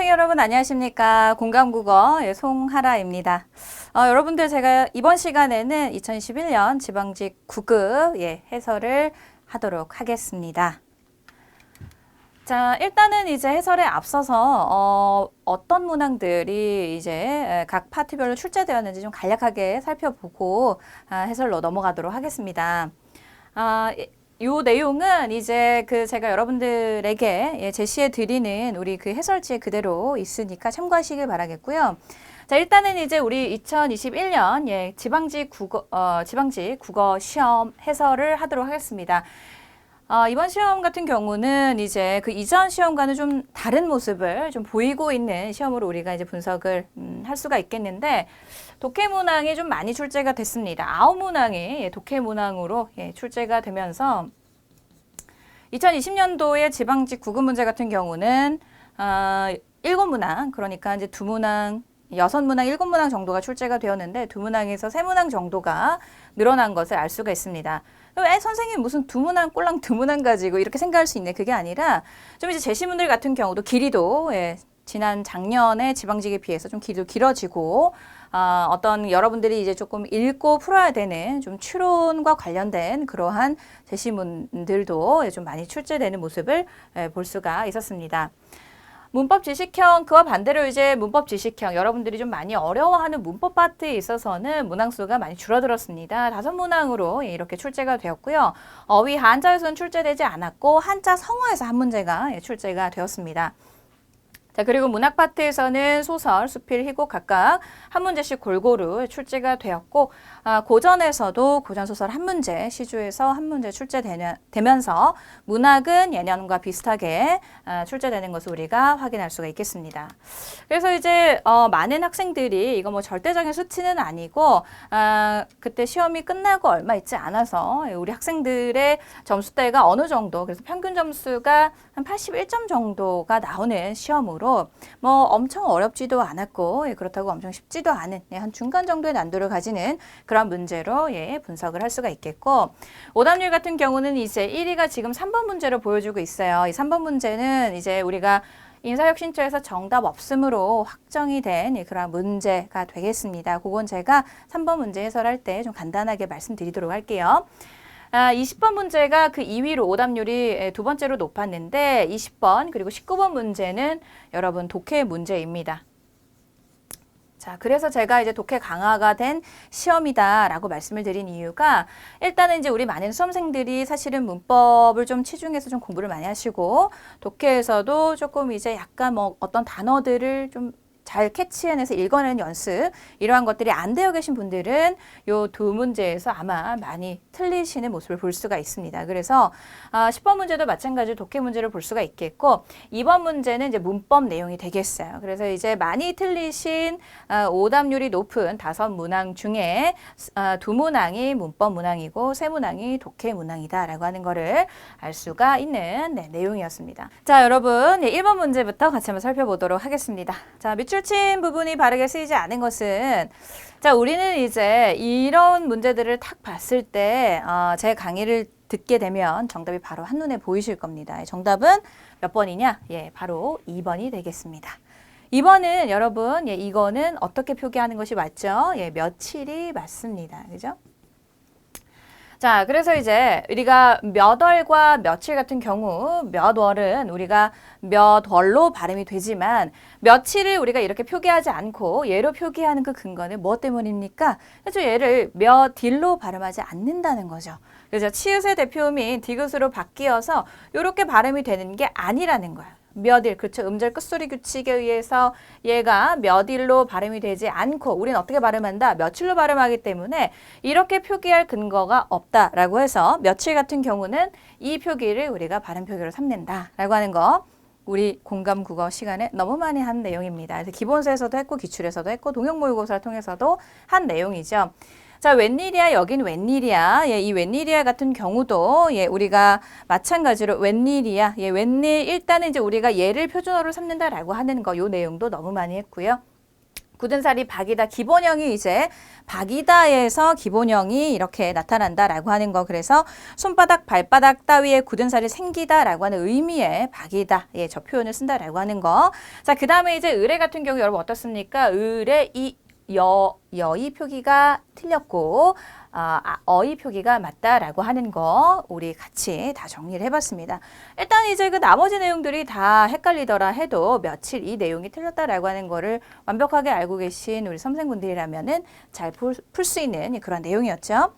수험생 여러분 안녕하십니까? 공감국어 송하라입니다. 여러분들 제가 이번 시간에는 2021년 지방직 9급 해설을 하도록 하겠습니다. 자, 일단은 이제 해설에 앞서서 어떤 문항들이 이제 각 파트별로 출제되었는지 좀 간략하게 살펴보고 해설로 넘어가도록 하겠습니다. 요 내용은 이제 제가 여러분들에게 제시해 드리는 우리 그 해설지에 그대로 있으니까 참고하시길 바라겠고요. 자, 일단은 이제 우리 2021년 지방직 국어 시험 해설을 하도록 하겠습니다. 이번 시험 같은 경우는 이제 그 이전 시험과는 좀 다른 모습을 좀 보이고 있는 시험으로 우리가 이제 분석을 할 수가 있겠는데, 독해 문항이 좀 많이 출제가 됐습니다. 9문항이 독해 문항으로 출제가 되면서 2020년도의 지방직 9급 문제 같은 경우는 7문항, 그러니까 이제 2문항, 6문항, 7문항 정도가 출제가 되었는데 2문항에서 3문항 정도가 늘어난 것을 알 수가 있습니다. 선생님 무슨 2문항 꼴랑 2문항 가지고 이렇게 생각할 수 있네. 그게 아니라 좀 이제 제시문들 같은 경우도 길이도 지난 작년에 지방직에 비해서 좀 길이도 길어지고 어떤 여러분들이 이제 조금 읽고 풀어야 되는 좀 추론과 관련된 그러한 제시문들도 좀 많이 출제되는 모습을 볼 수가 있었습니다. 문법 지식형, 그와 반대로 이제 문법 지식형, 여러분들이 좀 많이 어려워하는 문법 파트에 있어서는 문항수가 많이 줄어들었습니다. 5문항으로 이렇게 출제가 되었고요. 어휘 한자에서는 출제되지 않았고 한자 성어에서 한 문제가 출제가 되었습니다. 자, 그리고 문학 파트에서는 소설, 수필, 희곡 각각 한 문제씩 골고루 출제가 되었고, 고전에서도 고전소설 한 문제, 시주에서 한 문제 출제되면서 문학은 예년과 비슷하게 출제되는 것을 우리가 확인할 수가 있겠습니다. 그래서 이제 많은 학생들이 이거 뭐 절대적인 수치는 아니고 그때 시험이 끝나고 얼마 있지 않아서 우리 학생들의 점수대가 어느 정도, 그래서 평균 점수가 한 81점 정도가 나오는 시험으로 뭐 엄청 어렵지도 않았고 그렇다고 엄청 쉽지도 않은 한 중간 정도의 난도를 가지는 그런 문제로 분석을 할 수가 있겠고, 오답률 같은 경우는 이제 1위가 지금 3번 문제로 보여주고 있어요. 이 3번 문제는 이제 우리가 인사혁신처에서 정답 없음으로 확정이 된 그런 문제가 되겠습니다. 그건 제가 3번 문제 해설할 때 좀 간단하게 말씀드리도록 할게요. 20번 문제가 그 2위로 오답률이 두 번째로 높았는데 20번 그리고 19번 문제는 여러분 독해 문제입니다. 자, 그래서 제가 이제 독해 강화가 된 시험이다라고 말씀을 드린 이유가, 일단은 이제 우리 많은 수험생들이 사실은 문법을 좀 치중해서 좀 공부를 많이 하시고 독해에서도 조금 이제 약간 뭐 어떤 단어들을 좀 잘 캐치해내서 읽어내는 연습, 이러한 것들이 안 되어 계신 분들은 요 두 문제에서 아마 많이 틀리시는 모습을 볼 수가 있습니다. 그래서 10번 문제도 마찬가지로 독해 문제를 볼 수가 있겠고, 2번 문제는 이제 문법 내용이 되겠어요. 그래서 이제 많이 틀리신 오답률이 높은 5문항 중에 2문항이 문법 문항이고 3문항이 독해 문항이다라고 하는 거를 알 수가 있는 내용이었습니다. 자, 여러분 1번 문제부터 같이 한번 살펴보도록 하겠습니다. 자, 밑줄친 부분이 바르게 쓰이지 않은 것은, 자, 우리는 이제 이런 문제들을 탁 봤을 때 제 강의를 듣게 되면 정답이 바로 한눈에 보이실 겁니다. 정답은 몇 번이냐? 바로 2번이 되겠습니다. 2번은 여러분, 이거는 어떻게 표기하는 것이 맞죠? 며칠이 맞습니다. 그죠? 자, 그래서 이제 우리가 몇 월과 며칠 같은 경우, 몇 월은 우리가 몇 월로 발음이 되지만 며칠을 우리가 이렇게 표기하지 않고 얘로 표기하는 그 근거는 무엇 때문입니까? 그래서 얘를 몇 일로 발음하지 않는다는 거죠. 그래서 치읓의 대표음인 디귿으로 바뀌어서 이렇게 발음이 되는 게 아니라는 거예요. 몇 일, 그렇죠. 음절 끝소리 규칙에 의해서 얘가 몇 일로 발음이 되지 않고 우리는 어떻게 발음한다? 며칠로 발음하기 때문에 이렇게 표기할 근거가 없다라고 해서 며칠 같은 경우는 이 표기를 우리가 발음 표기로 삼는다라고 하는 거, 우리 공감 국어 시간에 너무 많이 한 내용입니다. 그래서 기본서에서도 했고 기출에서도 했고 동형 모의고사를 통해서도 한 내용이죠. 자, 웬일이야, 여긴 웬일이야. 이 웬일이야 같은 경우도 우리가 마찬가지로 웬일이야. 웬일, 일단은 이제 우리가 얘를 표준어로 삼는다라고 하는 거, 요 내용도 너무 많이 했고요. 굳은 살이 박이다. 기본형이 이제 박이다에서 기본형이 이렇게 나타난다라고 하는 거. 그래서 손바닥, 발바닥 따위에 굳은 살이 생기다라고 하는 의미의 박이다. 예, 저 표현을 쓴다라고 하는 거. 자, 그 다음에 이제 의뢰 같은 경우 여러분 어떻습니까? 의뢰 여의 표기가 틀렸고 어의 표기가 맞다라고 하는 거 우리 같이 다 정리를 해봤습니다. 일단 이제 그 나머지 내용들이 다 헷갈리더라 해도 며칠 이 내용이 틀렸다라고 하는 거를 완벽하게 알고 계신 우리 선생분들이라면은 잘 풀 수 있는 그런 내용이었죠.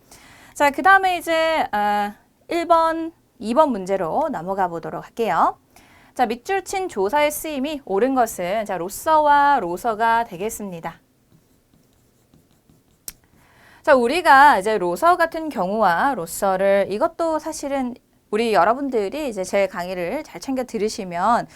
자, 그 다음에 이제 1번, 2번 문제로 넘어가 보도록 할게요. 자, 밑줄 친 조사의 쓰임이 옳은 것은 자, 로서와 로서가 되겠습니다. 자, 우리가 이제 로서 같은 경우와 로서를 이것도 사실은 우리 여러분들이 이제 제 강의를 잘 챙겨 들으시면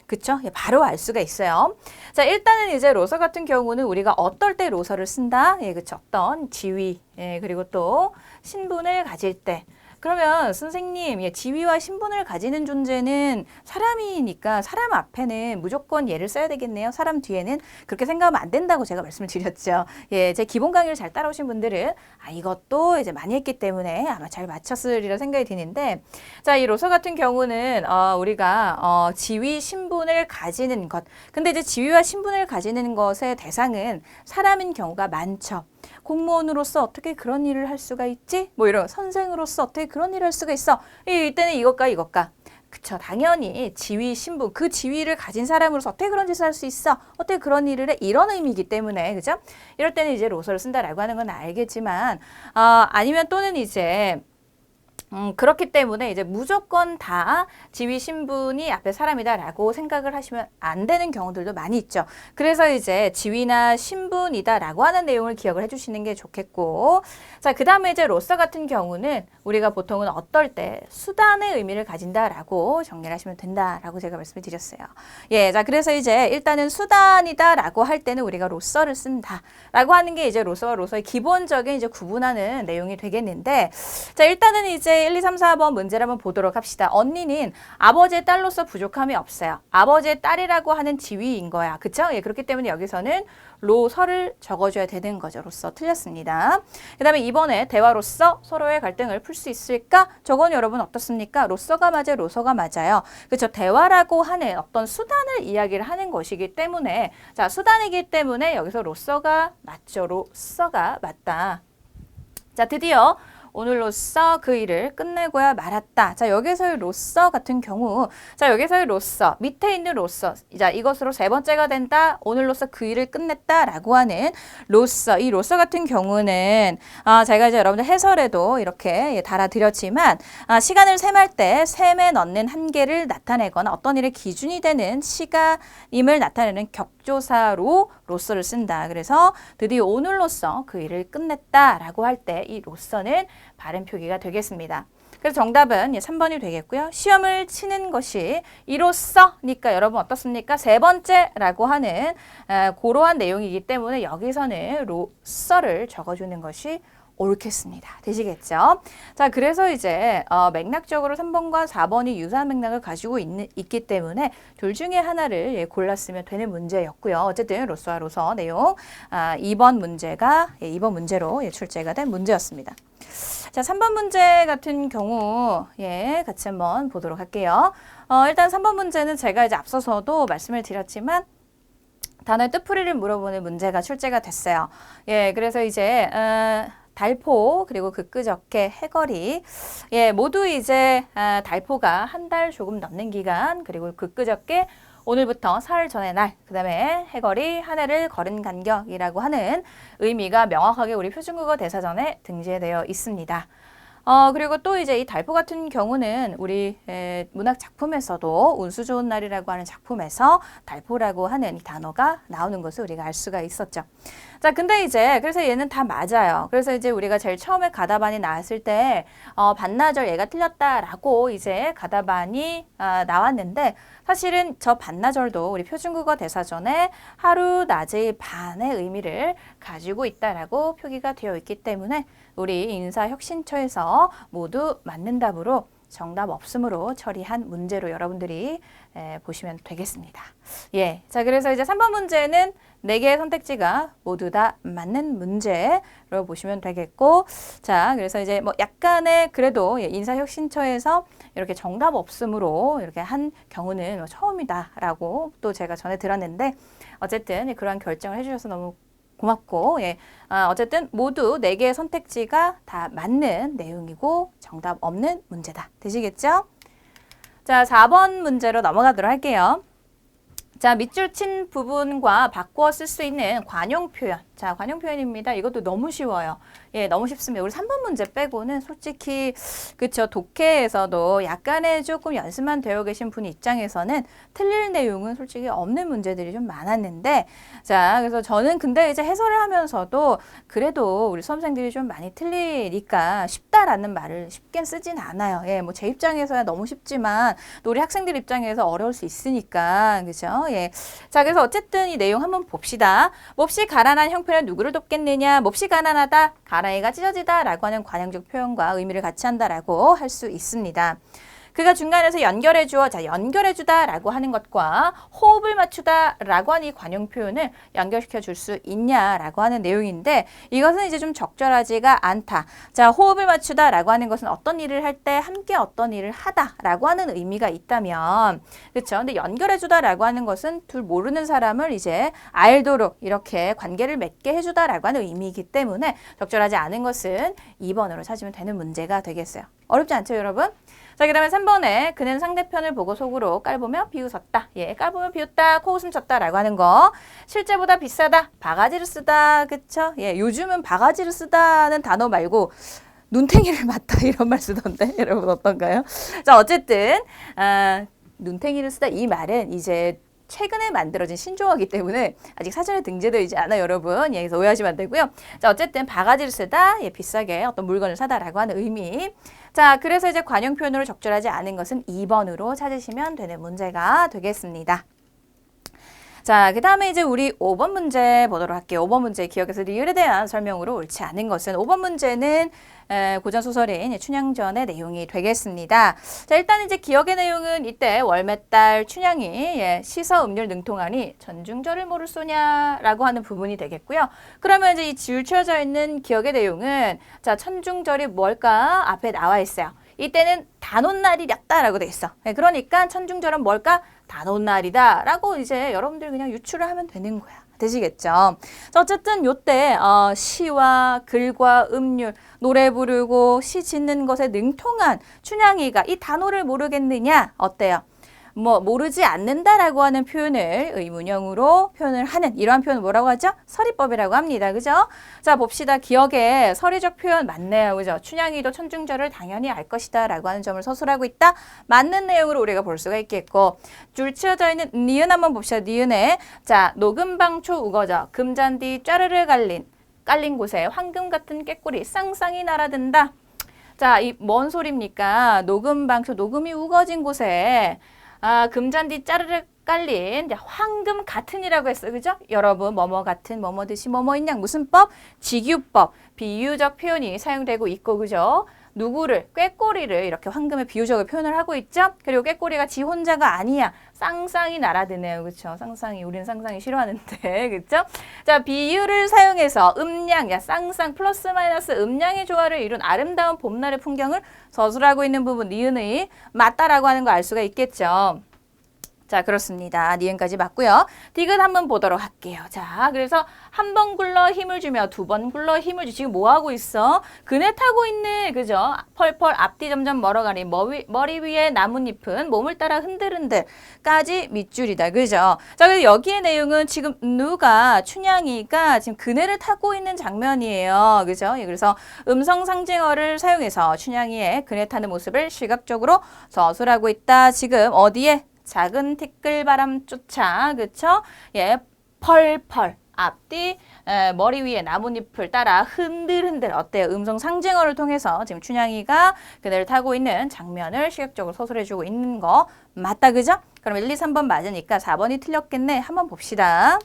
그쵸? 바로 알 수가 있어요. 자, 일단은 이제 로서 같은 경우는 우리가 어떨 때 로서를 쓴다? 예, 그쵸? 어떤 지위, 예, 그리고 또 신분을 가질 때. 그러면 선생님, 예, 지위와 신분을 가지는 존재는 사람이니까 사람 앞에는 무조건 얘를 써야 되겠네요. 사람 뒤에는 그렇게 생각하면 안 된다고 제가 말씀을 드렸죠. 예, 제 기본 강의를 잘 따라오신 분들은 이것도 이제 많이 했기 때문에 아마 잘 맞췄으리라 생각이 드는데, 자, 이 로서 같은 경우는 우리가 지위, 신분을 가지는 것. 근데 이제 지위와 신분을 가지는 것의 대상은 사람인 경우가 많죠. 공무원으로서 어떻게 그런 일을 할 수가 있지? 뭐 이런 선생으로서 어떻게 그런 일을 할 수가 있어? 이때는 이것과 그쵸, 당연히 지위, 신분, 그 지위를 가진 사람으로서 어떻게 그런 짓을 할 수 있어? 어떻게 그런 일을 해? 이런 의미이기 때문에 그죠? 이럴 때는 이제 로서를 쓴다라고 하는 건 알겠지만 아니면 또는 이제 그렇기 때문에 이제 무조건 다 지위 신분이 앞에 사람이다라고 생각을 하시면 안 되는 경우들도 많이 있죠. 그래서 이제 지위나 신분이다라고 하는 내용을 기억을 해주시는 게 좋겠고, 자, 그 다음에 이제 로서 같은 경우는 우리가 보통은 어떨 때 수단의 의미를 가진다라고 정리를 하시면 된다라고 제가 말씀을 드렸어요. 예, 자, 그래서 이제 일단은 수단이다라고 할 때는 우리가 로서를 쓴다라고 하는 게 이제 로서와 로서의 기본적인 이제 구분하는 내용이 되겠는데, 자, 일단은 이제 1, 2, 3, 4번 문제를 한번 보도록 합시다. 언니는 아버지의 딸로서 부족함이 없어요. 아버지의 딸이라고 하는 지위인 거야. 그쵸? 예, 그렇기 때문에 여기서는 로서를 적어줘야 되는 거죠. 로서 틀렸습니다. 그 다음에 이번에 대화로서 서로의 갈등을 풀 수 있을까? 저건 여러분 어떻습니까? 로서가 맞아요. 로서가 맞아요. 그렇죠. 대화라고 하는 어떤 수단을 이야기를 하는 것이기 때문에 자, 수단이기 때문에 여기서 로서가 맞죠. 로서가 맞다. 자, 드디어 오늘로써 그 일을 끝내고야 말았다. 자, 여기서의 로서 같은 경우, 자, 여기서의 로서, 밑에 있는 로서, 자, 이것으로 세 번째가 된다. 오늘로써 그 일을 끝냈다라고 하는 로서. 이 로서 같은 경우는 제가 이제 여러분들 해설에도 이렇게 달아드렸지만 시간을 셈할 때 셈에 넣는 한계를 나타내거나 어떤 일의 기준이 되는 시간임을 나타내는 격조사로 로서를 쓴다. 그래서 드디어 오늘로써 그 일을 끝냈다라고 할 때 이 로서는 발음 표기가 되겠습니다. 그래서 정답은 3번이 되겠고요. 시험을 치는 것이 이로써니까 여러분 어떻습니까? 세 번째라고 하는 고러한 내용이기 때문에 여기서는 로서를 적어주는 것이 옳겠습니다. 되시겠죠? 자, 그래서 이제 맥락적으로 3번과 4번이 유사한 맥락을 가지고 있기 때문에 둘 중에 하나를 골랐으면 되는 문제였고요. 어쨌든 로서와 로서 내용 2번 문제가 2번 문제로 출제가 된 문제였습니다. 자, 3번 문제 같은 경우 같이 한번 보도록 할게요. 일단 3번 문제는 제가 이제 앞서서도 말씀을 드렸지만 단어의 뜻풀이를 물어보는 문제가 출제가 됐어요. 예, 그래서 이제 달포 그리고 그끄저께 해거리 모두 이제 달포가 한 달 조금 넘는 기간 그리고 그끄저께 오늘부터 사흘 전의 날, 그 다음에 해거리 한 해를 걸은 간격이라고 하는 의미가 명확하게 우리 표준국어 대사전에 등재되어 있습니다. 그리고 또 이제 이 달포 같은 경우는 우리 문학 작품에서도 운수 좋은 날이라고 하는 작품에서 달포라고 하는 이 단어가 나오는 것을 우리가 알 수가 있었죠. 자, 근데 이제 그래서 얘는 다 맞아요. 그래서 이제 우리가 제일 처음에 가다반이 나왔을 때 반나절 얘가 틀렸다라고 이제 가다반이 나왔는데 사실은 저 반나절도 우리 표준국어 대사전에 하루 낮의 반의 의미를 가지고 있다라고 표기가 되어 있기 때문에 우리 인사혁신처에서 모두 맞는 답으로 정답 없음으로 처리한 문제로 여러분들이 보시면 되겠습니다. 예, 자 그래서 이제 3번 문제는 4개의 선택지가 모두 다 맞는 문제로 보시면 되겠고, 자 그래서 이제 뭐 약간의 그래도 인사혁신처에서 이렇게 정답 없음으로 이렇게 한 경우는 처음이다라고 또 제가 전해 들었는데, 어쨌든 그러한 결정을 해주셔서 너무 고맙고, 예, 어쨌든 모두 4개의 선택지가 다 맞는 내용이고 정답 없는 문제다. 되시겠죠? 자, 4번 문제로 넘어가도록 할게요. 자, 밑줄 친 부분과 바꾸어 쓸 수 있는 관용 표현. 자, 관용 표현입니다. 이것도 너무 쉬워요. 예, 너무 쉽습니다. 우리 3번 문제 빼고는 솔직히 그쵸, 독해에서도 약간의 조금 연습만 되어 계신 분 입장에서는 틀릴 내용은 솔직히 없는 문제들이 좀 많았는데, 자, 그래서 저는 근데 이제 해설을 하면서도 그래도 우리 수험생들이 좀 많이 틀리니까 쉽다라는 말을 쉽게 쓰진 않아요. 예, 뭐 제 입장에서야 너무 쉽지만 또 우리 학생들 입장에서 어려울 수 있으니까, 그죠? 예. 자, 그래서 어쨌든 이 내용 한번 봅시다. 몹시 가난한 형편은 누구를 돕겠느냐? 몹시 가난하다, 가랑이가 찢어지다 라고 하는 관용적 표현과 의미를 같이 한다라고 할 수 있습니다. 그가 중간에서 연결해 주어, 자, 연결해 주다 라고 하는 것과 호흡을 맞추다 라고 하는 이 관용 표현을 연결시켜 줄 수 있냐 라고 하는 내용인데, 이것은 이제 좀 적절하지가 않다. 자, 호흡을 맞추다 라고 하는 것은 어떤 일을 할 때 함께 어떤 일을 하다 라고 하는 의미가 있다면, 그렇죠? 근데 연결해 주다 라고 하는 것은 둘 모르는 사람을 이제 알도록 이렇게 관계를 맺게 해주다 라고 하는 의미이기 때문에 적절하지 않은 것은 2번으로 찾으면 되는 문제가 되겠어요. 어렵지 않죠, 여러분? 자, 그 다음에 3번에 그는 상대편을 보고 속으로 깔보며 비웃었다. 예, 깔보며 비웃다, 코웃음 쳤다 라고 하는 거. 실제보다 비싸다, 바가지를 쓰다, 그쵸? 예, 요즘은 바가지를 쓰다는 단어 말고 눈탱이를 맞다 이런 말 쓰던데 여러분 어떤가요? 자, 어쨌든 눈탱이를 쓰다 이 말은 이제 최근에 만들어진 신조어이기 때문에 아직 사전에 등재되어 있지 않아요, 여러분. 예, 그래서 오해하시면 안 되고요. 자, 어쨌든 바가지를 쓰다, 예, 비싸게 어떤 물건을 사다라고 하는 의미. 자, 그래서 이제 관용 표현으로 적절하지 않은 것은 2번으로 찾으시면 되는 문제가 되겠습니다. 자, 그 다음에 이제 우리 5번 문제 보도록 할게요. 5번 문제 기억에서 리을에 대한 설명으로 옳지 않은 것은 5번 문제는 고전소설인 춘향전의 내용이 되겠습니다. 자, 일단 이제 기억의 내용은 이때 월매달 춘향이 시서 음률 능통하니 전중절을 모를 소냐라고 하는 부분이 되겠고요. 그러면 이제 이 줄쳐져 있는 기억의 내용은 자, 천중절이 뭘까 앞에 나와 있어요. 이때는 단오날이랬다라고 돼 있어. 그러니까 천중절은 뭘까? 단오날이다 라고 이제 여러분들 그냥 유추를 하면 되는 거야. 되시겠죠? 자, 어쨌든 요때 시와 글과 음률, 노래 부르고 시 짓는 것에 능통한 춘향이가 이 단오를 모르겠느냐? 어때요? 뭐 모르지 않는다라고 하는 표현을 의문형으로 표현을 하는 이러한 표현을 뭐라고 하죠? 서리법이라고 합니다. 그죠? 자, 봅시다. 기억에 서리적 표현 맞네요. 그죠? 춘향이도 천중절을 당연히 알 것이다 라고 하는 점을 서술하고 있다. 맞는 내용으로 우리가 볼 수가 있겠고, 줄 치어져 있는 니은 한번 봅시다. 니은에 자, 녹음방초 우거져 금잔디 짜르르 깔린 곳에 황금 같은 꾀꼬리 쌍쌍이 날아든다. 자, 이 뭔 소리입니까? 녹음방초, 녹음이 우거진 곳에 금잔디 짜르르 깔린 황금 같은이라고 했어요. 그죠? 여러분, 뭐뭐 같은, 뭐뭐 듯이, 뭐뭐 있냐. 무슨 법? 직유법, 비유적 표현이 사용되고 있고, 그죠? 누구를, 꾀꼬리를 이렇게 황금의 비유적으로 표현을 하고 있죠? 그리고 꾀꼬리가 지 혼자가 아니야. 쌍쌍이 날아드네요. 그쵸? 쌍쌍이, 우리는 쌍쌍이 싫어하는데. 그쵸? 자, 비유를 사용해서 음량, 쌍쌍 플러스 마이너스 음량의 조화를 이룬 아름다운 봄날의 풍경을 서술하고 있는 부분, 니은의 맞다라고 하는 거 알 수가 있겠죠. 자, 그렇습니다. 니은까지 맞고요. 디귿 한번 보도록 할게요. 자, 그래서 한 번 굴러 힘을 주며 두 번 굴러 힘을 지금 뭐 하고 있어? 그네 타고 있네. 그죠? 펄펄 앞뒤 점점 멀어가니 머리 위에 나뭇잎은 몸을 따라 흔들흔들까지 밑줄이다. 그죠? 자, 그래서 여기의 내용은 지금 누가, 춘향이가 지금 그네를 타고 있는 장면이에요. 그죠? 예, 그래서 음성 상징어를 사용해서 춘향이의 그네 타는 모습을 시각적으로 서술하고 있다. 지금 어디에? 작은 티끌바람 쫓아, 그쵸? 예, 펄펄 앞뒤 머리 위에 나뭇잎을 따라 흔들흔들. 어때요? 음성 상징어를 통해서 지금 춘향이가 그네를 타고 있는 장면을 시각적으로 서술해주고 있는 거 맞다, 그죠? 그럼 1, 2, 3번 맞으니까 4번이 틀렸겠네. 한번 봅시다.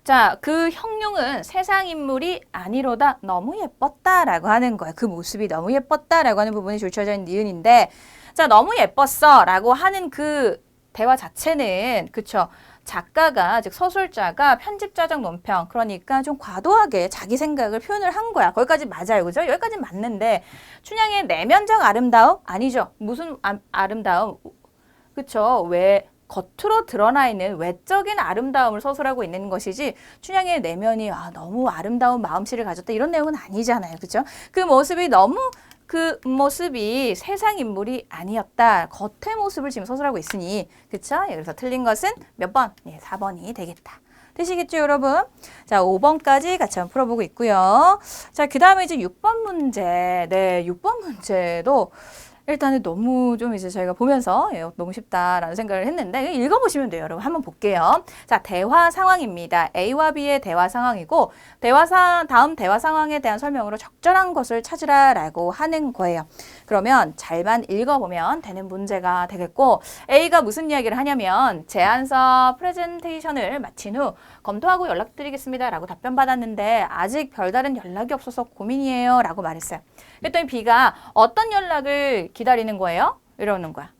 자, 그 형용은 세상 인물이 아니로다 너무 예뻤다라고 하는 거야. 그 모습이 너무 예뻤다라고 하는 부분이 줄쳐져 있는 니은인데 자, 너무 예뻤어라고 하는 그 대화 자체는 그쵸? 작가가 즉 서술자가 편집자적 논평 그러니까 좀 과도하게 자기 생각을 표현을 한 거야. 거기까지 맞아요. 그죠? 여기까지 맞는데 춘향의 내면적 아름다움? 아니죠. 무슨 아름다움? 그쵸? 왜 겉으로 드러나 있는 외적인 아름다움을 서술하고 있는 것이지 춘향의 내면이 너무 아름다운 마음씨를 가졌다 이런 내용은 아니잖아요. 그죠? 그 모습이 너무 그 모습이 세상 인물이 아니었다. 겉의 모습을 지금 서술하고 있으니 그쵸? 예, 그래서 틀린 것은 몇 번? 예, 4번이 되겠다. 되시겠죠, 여러분? 자, 5번까지 같이 한번 풀어보고 있고요. 자, 그 다음에 이제 6번 문제. 네, 6번 문제도 일단은 너무 좀 이제 저희가 보면서 너무 쉽다라는 생각을 했는데 읽어보시면 돼요. 여러분 한번 볼게요. 자, 대화 상황입니다. A와 B의 대화 상황이고 다음 대화 상황에 대한 설명으로 적절한 것을 찾으라라고 하는 거예요. 그러면 잘만 읽어보면 되는 문제가 되겠고 A가 무슨 이야기를 하냐면 제안서 프레젠테이션을 마친 후 검토하고 연락드리겠습니다 라고 답변 받았는데 아직 별다른 연락이 없어서 고민이에요 라고 말했어요. 그랬더니 B가 어떤 연락을 기다리는 거예요? 이러는 거야.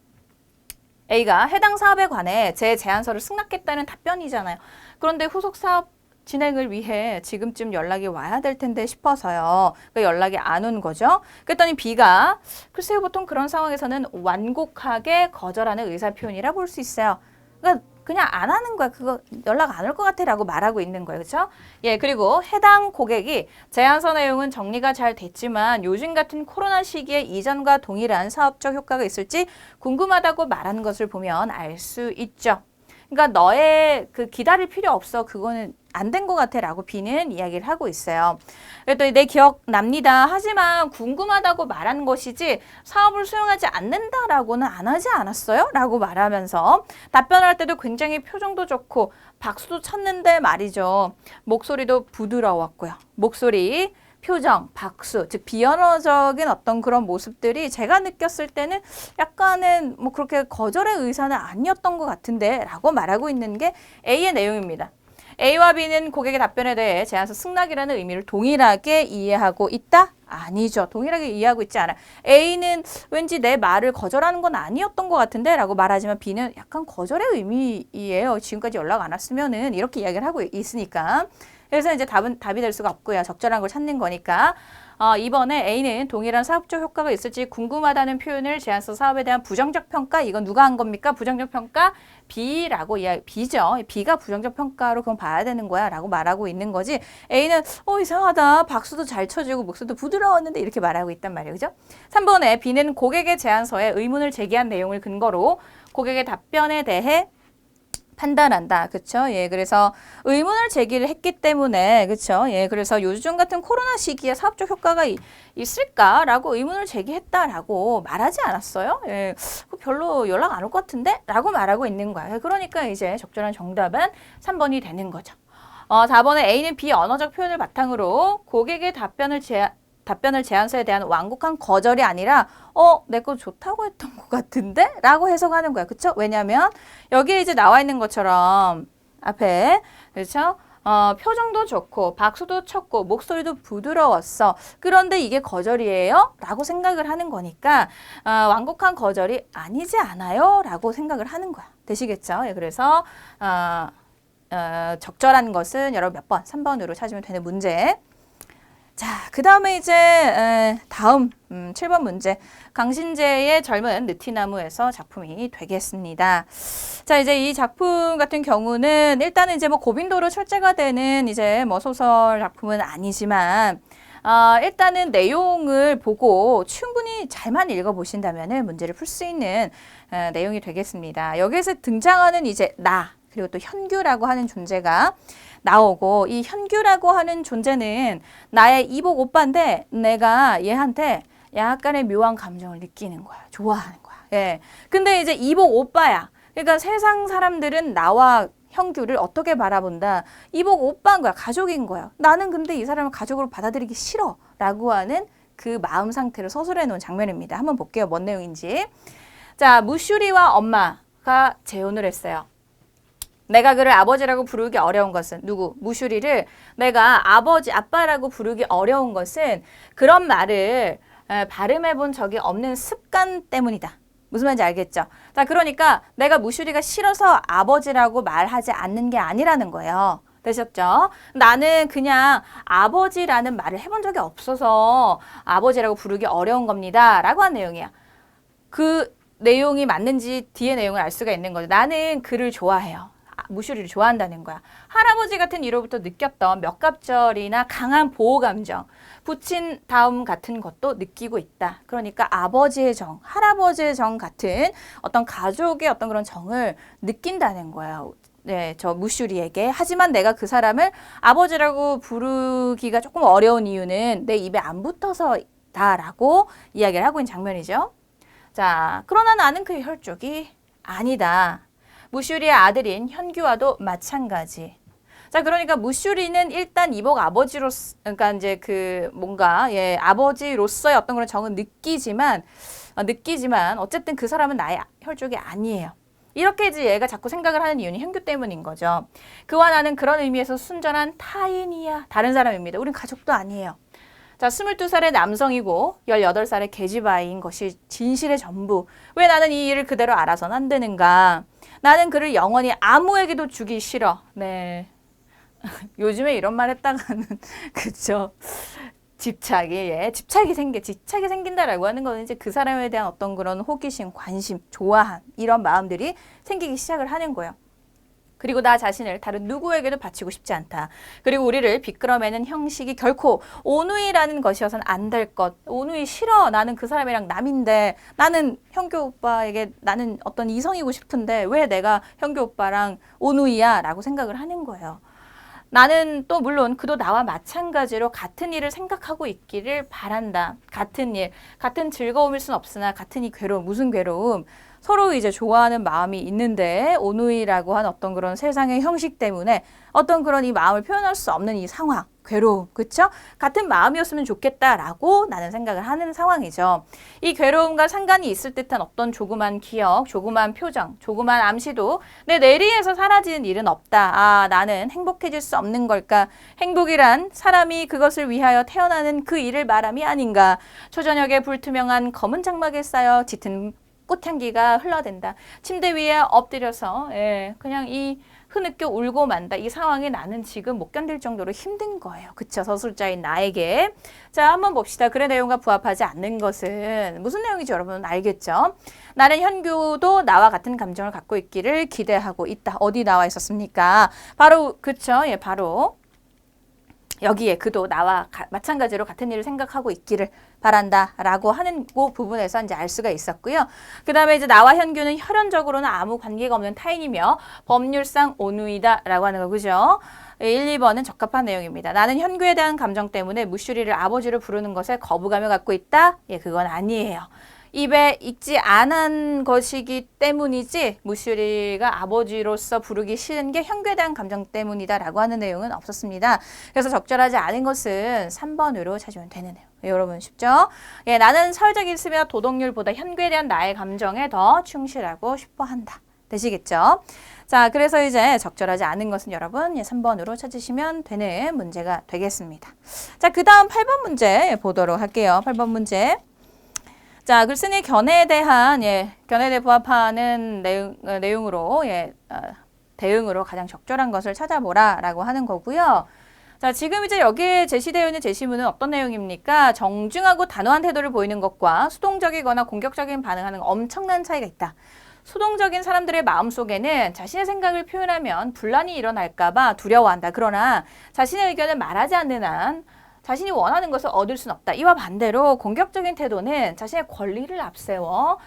A가 해당 사업에 관해 제 제안서를 승낙했다는 답변이잖아요. 그런데 후속 사업 진행을 위해 지금쯤 연락이 와야 될 텐데 싶어서요. 그러니까 연락이 안 온 거죠. 그랬더니 B가 글쎄요, 보통 그런 상황에서는 완곡하게 거절하는 의사표현이라 볼 수 있어요. 그러니까 그냥 안 하는 거야. 그거 연락 안 올 것 같아 라고 말하고 있는 거예요. 그렇죠? 예, 그리고 해당 고객이 제안서 내용은 정리가 잘 됐지만 요즘 같은 코로나 시기에 이전과 동일한 사업적 효과가 있을지 궁금하다고 말하는 것을 보면 알 수 있죠. 그러니까 너의 그 기다릴 필요 없어. 그거는 안 된 것 같아 라고 B는 이야기를 하고 있어요. 그랬더니 내 기억 납니다. 하지만 궁금하다고 말한 것이지 사업을 수용하지 않는다라고는 안 하지 않았어요? 라고 말하면서 답변할 때도 굉장히 표정도 좋고 박수도 쳤는데 말이죠. 목소리도 부드러웠고요. 목소리, 표정, 박수, 즉 비언어적인 어떤 그런 모습들이 제가 느꼈을 때는 약간은 뭐 그렇게 거절의 의사는 아니었던 것 같은데 라고 말하고 있는 게 A의 내용입니다. A와 B는 고객의 답변에 대해 제안서 승낙이라는 의미를 동일하게 이해하고 있다? 아니죠. 동일하게 이해하고 있지 않아요. A는 왠지 내 말을 거절하는 건 아니었던 것 같은데 라고 말하지만 B는 약간 거절의 의미예요. 지금까지 연락 안 왔으면은 이렇게 이야기를 하고 있으니까. 그래서 이제 답이 될 수가 없고요. 적절한 걸 찾는 거니까. 이번에 A는 동일한 사업적 효과가 있을지 궁금하다는 표현을 제안서 사업에 대한 부정적 평가, 이건 누가 한 겁니까? 부정적 평가? B라고 B죠. B가 부정적 평가로 그건 봐야 되는 거야 라고 말하고 있는 거지. A는 이상하다. 박수도 잘 쳐주고 목소리도 부드러웠는데 이렇게 말하고 있단 말이에요. 그죠? 3번에 B는 고객의 제안서에 의문을 제기한 내용을 근거로 고객의 답변에 대해 판단한다. 그쵸? 예, 그래서 의문을 제기를 했기 때문에, 그쵸? 예, 그래서 요즘 같은 코로나 시기에 사업적 효과가 있을까라고 의문을 제기했다라고 말하지 않았어요? 예, 별로 연락 안 올 것 같은데? 라고 말하고 있는 거야. 그러니까 이제 적절한 정답은 3번이 되는 거죠. 4번에 A는 비언어적 표현을 바탕으로 고객의 답변을 제안서에 대한 완곡한 거절이 아니라 내 거 좋다고 했던 것 같은데? 라고 해석하는 거야. 그쵸? 왜냐면 여기에 이제 나와 있는 것처럼 앞에 그렇죠? 표정도 좋고 박수도 쳤고 목소리도 부드러웠어. 그런데 이게 거절이에요? 라고 생각을 하는 거니까 완곡한 거절이 아니지 않아요? 라고 생각을 하는 거야. 되시겠죠? 예, 그래서 적절한 것은 여러분 몇 번? 3번으로 찾으면 되는 문제. 자, 그 다음에 이제 다음 7번 문제. 강신재의 젊은 느티나무에서 작품이 되겠습니다. 자, 이제 이 작품 같은 경우는 일단은 이제 뭐 고빈도로 철제가 되는 이제 뭐 소설 작품은 아니지만 일단은 내용을 보고 충분히 잘만 읽어보신다면 문제를 풀 수 있는 내용이 되겠습니다. 여기에서 등장하는 이제 나 그리고 또 현규라고 하는 존재가 나오고 이 현규라고 하는 존재는 나의 이복 오빠인데 내가 얘한테 약간의 묘한 감정을 느끼는 거야. 좋아하는 거야. 예. 근데 이제 이복 오빠야. 그러니까 세상 사람들은 나와 현규를 어떻게 바라본다. 이복 오빠인 거야. 가족인 거야. 나는 근데 이 사람을 가족으로 받아들이기 싫어. 라고 하는 그 마음 상태를 서술해 놓은 장면입니다. 한번 볼게요. 뭔 내용인지. 자, 무슈리와 엄마가 재혼을 했어요. 내가 그를 아버지라고 부르기 어려운 것은 누구? 무슈리를 내가 아버지, 아빠라고 부르기 어려운 것은 그런 말을 발음해 본 적이 없는 습관 때문이다. 무슨 말인지 알겠죠? 자, 그러니까 내가 무슈리가 싫어서 아버지라고 말하지 않는 게 아니라는 거예요. 되셨죠? 나는 그냥 아버지라는 말을 해본 적이 없어서 아버지라고 부르기 어려운 겁니다. 라고 한 내용이야. 그 내용이 맞는지 뒤에 내용을 알 수가 있는 거죠. 나는 그를 좋아해요. 무슈리를 좋아한다는 거야. 할아버지 같은 이로부터 느꼈던 몇 갑절이나 강한 보호 감정, 부친 다음 같은 것도 느끼고 있다. 그러니까 아버지의 정, 할아버지의 정 같은 어떤 가족의 어떤 그런 정을 느낀다는 거예요. 네, 저 무슈리에게. 하지만 내가 그 사람을 아버지라고 부르기가 조금 어려운 이유는 내 입에 안 붙어서다라고 이야기를 하고 있는 장면이죠. 자, 그러나 나는 그의 혈족이 아니다. 무슈리의 아들인 현규와도 마찬가지. 자, 그러니까 무슈리는 일단 이복 아버지로서, 그러니까 이제 그 뭔가, 아버지로서의 어떤 그런 정은 느끼지만 어쨌든 그 사람은 나의 혈족이 아니에요. 이렇게 이제 얘가 자꾸 생각을 하는 이유는 현규 때문인 거죠. 그와 나는 그런 의미에서 순전한 타인이야. 다른 사람입니다. 우린 가족도 아니에요. 자, 22살의 남성이고 18살의 계집아이인 것이 진실의 전부. 왜 나는 이 일을 그대로 알아서는 안 되는가? 나는 그를 영원히 아무에게도 주기 싫어. 네. 요즘에 이런 말 했다가는 그쵸. 집착이 생긴다라고 하는 거는 이제 그 사람에 대한 어떤 그런 호기심, 관심, 좋아함 이런 마음들이 생기기 시작을 하는 거예요. 그리고 나 자신을 다른 누구에게도 바치고 싶지 않다. 그리고 우리를 비끄러매는 형식이 결코 온누이라는 것이어서는 안 될 것. 온누이 싫어. 나는 그 사람이랑 남인데 나는 현규 오빠에게 나는 어떤 이성이고 싶은데 왜 내가 현규 오빠랑 온누이야? 라고 생각을 하는 거예요. 나는 또 물론 그도 나와 마찬가지로 같은 일을 생각하고 있기를 바란다. 같은 일, 같은 즐거움일 순 없으나 같은 이 괴로움, 무슨 괴로움? 서로 이제 좋아하는 마음이 있는데 온누이라고 한 어떤 그런 세상의 형식 때문에 어떤 그런 이 마음을 표현할 수 없는 이 상황, 괴로움, 그쵸? 같은 마음이었으면 좋겠다라고 나는 생각을 하는 상황이죠. 이 괴로움과 상관이 있을 듯한 어떤 조그만 기억, 조그만 표정, 조그만 암시도 내 내리에서 사라지는 일은 없다. 아, 나는 행복해질 수 없는 걸까? 행복이란 사람이 그것을 위하여 태어나는 그 일을 말함이 아닌가? 초저녁에 불투명한 검은 장막에 쌓여 짙은 꽃향기가 흘러댄다. 침대 위에 엎드려서 그냥 이 흐느껴 울고 만다. 이 상황에 나는 지금 못 견딜 정도로 힘든 거예요. 그쵸? 서술자인 나에게. 자, 한번 봅시다. 글의 내용과 부합하지 않는 것은 무슨 내용인지 여러분 알겠죠? 나는 현규도 나와 같은 감정을 갖고 있기를 기대하고 있다. 어디 나와 있었습니까? 바로 그쵸? 바로 여기에 그도 나와 마찬가지로 같은 일을 생각하고 있기를 바란다 라고 하는 그 부분에서 이제 알 수가 있었고요. 그 다음에 이제 나와 현규는 혈연적으로는 아무 관계가 없는 타인이며 법률상 온누이다 라고 하는 거 그죠? 1, 2번은 적합한 내용입니다. 나는 현규에 대한 감정 때문에 무슈리를 아버지로 부르는 것에 거부감을 갖고 있다? 그건 아니에요. 입에 익지 않은 것이기 때문이지 무슈리가 아버지로서 부르기 싫은 게 현규에 대한 감정 때문이다라고 하는 내용은 없었습니다. 그래서 적절하지 않은 것은 3번으로 찾으면 되는 내용. 여러분 쉽죠? 나는 사회적 있으며 도덕률보다 현규에 대한 나의 감정에 더 충실하고 싶어한다. 되시겠죠? 자, 그래서 이제 적절하지 않은 것은 여러분 3번으로 찾으시면 되는 문제가 되겠습니다. 자, 그 다음 8번 문제 보도록 할게요. 8번 문제. 자, 글쓴이 견해에 대한 견해에 부합하는 내용으로 대응으로 가장 적절한 것을 찾아보라라고 하는 거고요. 자, 지금 이제 여기에 제시되어 있는 제시문은 어떤 내용입니까? 정중하고 단호한 태도를 보이는 것과 수동적이거나 공격적인 반응하는 엄청난 차이가 있다. 수동적인 사람들의 마음속에는 자신의 생각을 표현하면 분란이 일어날까 봐 두려워한다. 그러나 자신의 의견을 말하지 않는 한 자신이 원하는 것을 얻을 수는 없다. 이와 반대로 공격적인 태도는 자신의 권리를 앞세워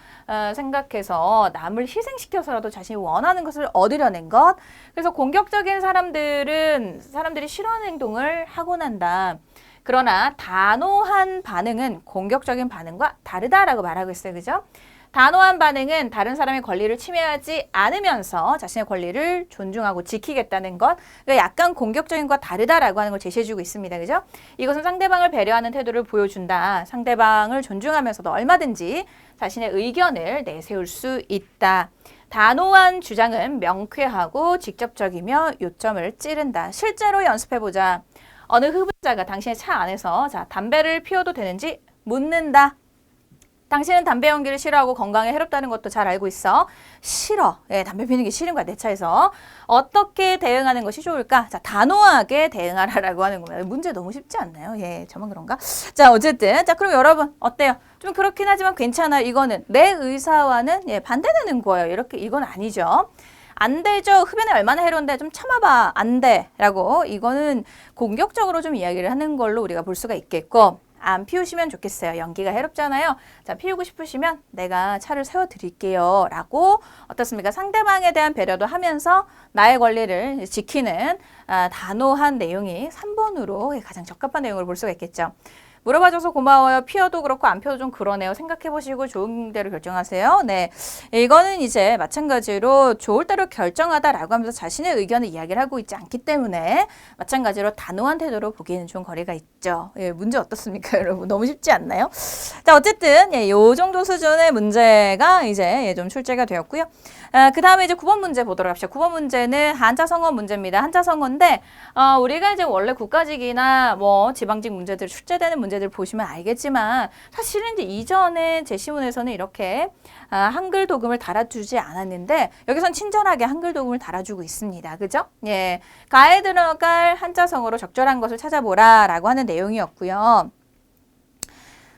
생각해서 남을 희생시켜서라도 자신이 원하는 것을 얻으려는 것. 그래서 공격적인 사람들이 싫어하는 행동을 하곤 한다. 그러나 단호한 반응은 공격적인 반응과 다르다라고 말하고 있어요. 그죠? 단호한 반응은 다른 사람의 권리를 침해하지 않으면서 자신의 권리를 존중하고 지키겠다는 것. 그러니까 약간 공격적인 것과 다르다라고 하는 걸 제시해주고 있습니다. 그죠? 이것은 상대방을 배려하는 태도를 보여준다. 상대방을 존중하면서도 얼마든지 자신의 의견을 내세울 수 있다. 단호한 주장은 명쾌하고 직접적이며 요점을 찌른다. 실제로 연습해보자. 어느 흡연자가 당신의 차 안에서 자, 담배를 피워도 되는지 묻는다. 당신은 담배 연기를 싫어하고 건강에 해롭다는 것도 잘 알고 있어. 싫어. 예, 담배 피는 게 싫은 거야, 내 차에서. 어떻게 대응하는 것이 좋을까? 자, 단호하게 대응하라라고 하는 겁니다. 문제 너무 쉽지 않나요? 예, 저만 그런가? 자, 어쨌든. 자, 그럼 여러분, 어때요? 좀 그렇긴 하지만 괜찮아요. 이거는 내 의사와는 예, 반대되는 거예요. 이렇게, 이건 아니죠. 안 되죠. 흡연이 얼마나 해로운데 좀 참아봐. 안 돼. 라고 이거는 공격적으로 좀 이야기를 하는 걸로 우리가 볼 수가 있겠고, 안 피우시면 좋겠어요. 연기가 해롭잖아요. 자, 피우고 싶으시면 내가 차를 세워드릴게요. 라고 어떻습니까? 상대방에 대한 배려도 하면서 나의 권리를 지키는 단호한 내용이 3번으로 가장 적합한 내용을 볼 수가 있겠죠. 물어봐줘서 고마워요. 피워도 그렇고 안 피워도 좀 그러네요. 생각해보시고 좋은 대로 결정하세요. 네, 이거는 이제 마찬가지로 좋을 대로 결정하다라고 하면서 자신의 의견을 이야기를 하고 있지 않기 때문에 마찬가지로 단호한 태도로 보기에는 좀 거리가 있죠. 예, 문제 어떻습니까, 여러분? 너무 쉽지 않나요? 자, 어쨌든 예, 요 정도 수준의 문제가 이제 예, 좀 출제가 되었고요. 그 다음에 이제 9번 문제 보도록 합시다. 9번 문제는 한자성어 문제입니다. 한자성어인데 우리가 이제 원래 국가직이나 뭐 지방직 문제들 출제되는 문제들 보시면 알겠지만 사실은 이제 이전에 제시문에서는 이렇게 한글 도금을 달아주지 않았는데 여기선 친절하게 한글 도금을 달아주고 있습니다. 그죠? 예, 가에 들어갈 한자성어로 적절한 것을 찾아보라라고 하는 내용이었고요.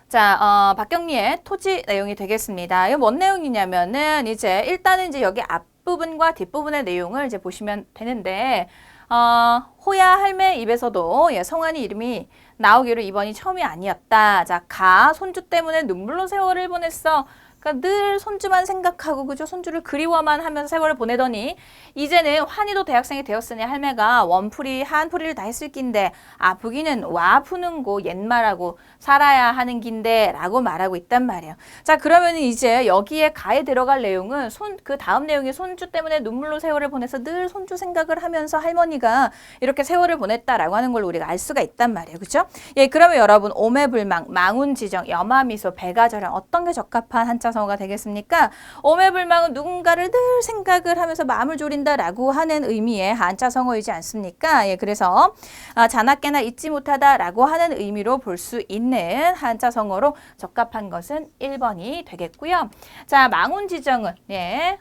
자, 박경리의 토지 내용이 되겠습니다. 이거 뭔 내용이냐면은 이제 일단은 이제 여기 앞부분과 뒷부분의 내용을 이제 보시면 되는데 호야 할매 입에서도 예, 성환이 이름이 나오기로 이번이 처음이 아니었다. 자, 손주 때문에 눈물로 세월을 보냈어. 그러니까 늘 손주만 생각하고 그죠? 손주를 그리워만 하면서 세월을 보내더니 이제는 환희도 대학생이 되었으니 할매가 원풀이 한풀이를 다 했을 낀데 아프기는 와 푸는 고 옛말하고 살아야 하는 긴데 라고 말하고 있단 말이에요. 자, 그러면 이제 여기에 가에 들어갈 내용은 그 다음 내용이 손주 때문에 눈물로 세월을 보내서 늘 손주 생각을 하면서 할머니가 이렇게 세월을 보냈다라고 하는 걸 우리가 알 수가 있단 말이에요. 그죠? 예, 그러면 여러분 오매불망, 망운지정, 여마미소, 배가절연 어떤 게 적합한 한자성어가 되겠습니까? 오매불망은 누군가를 늘 생각을 하면서 마음을 졸인다라고 하는 의미의 한자성어이지 않습니까? 예, 그래서 자나깨나 잊지 못하다라고 하는 의미로 볼 수 있는 한자성어로 적합한 것은 1번이 되겠고요. 자, 망운지정은 예,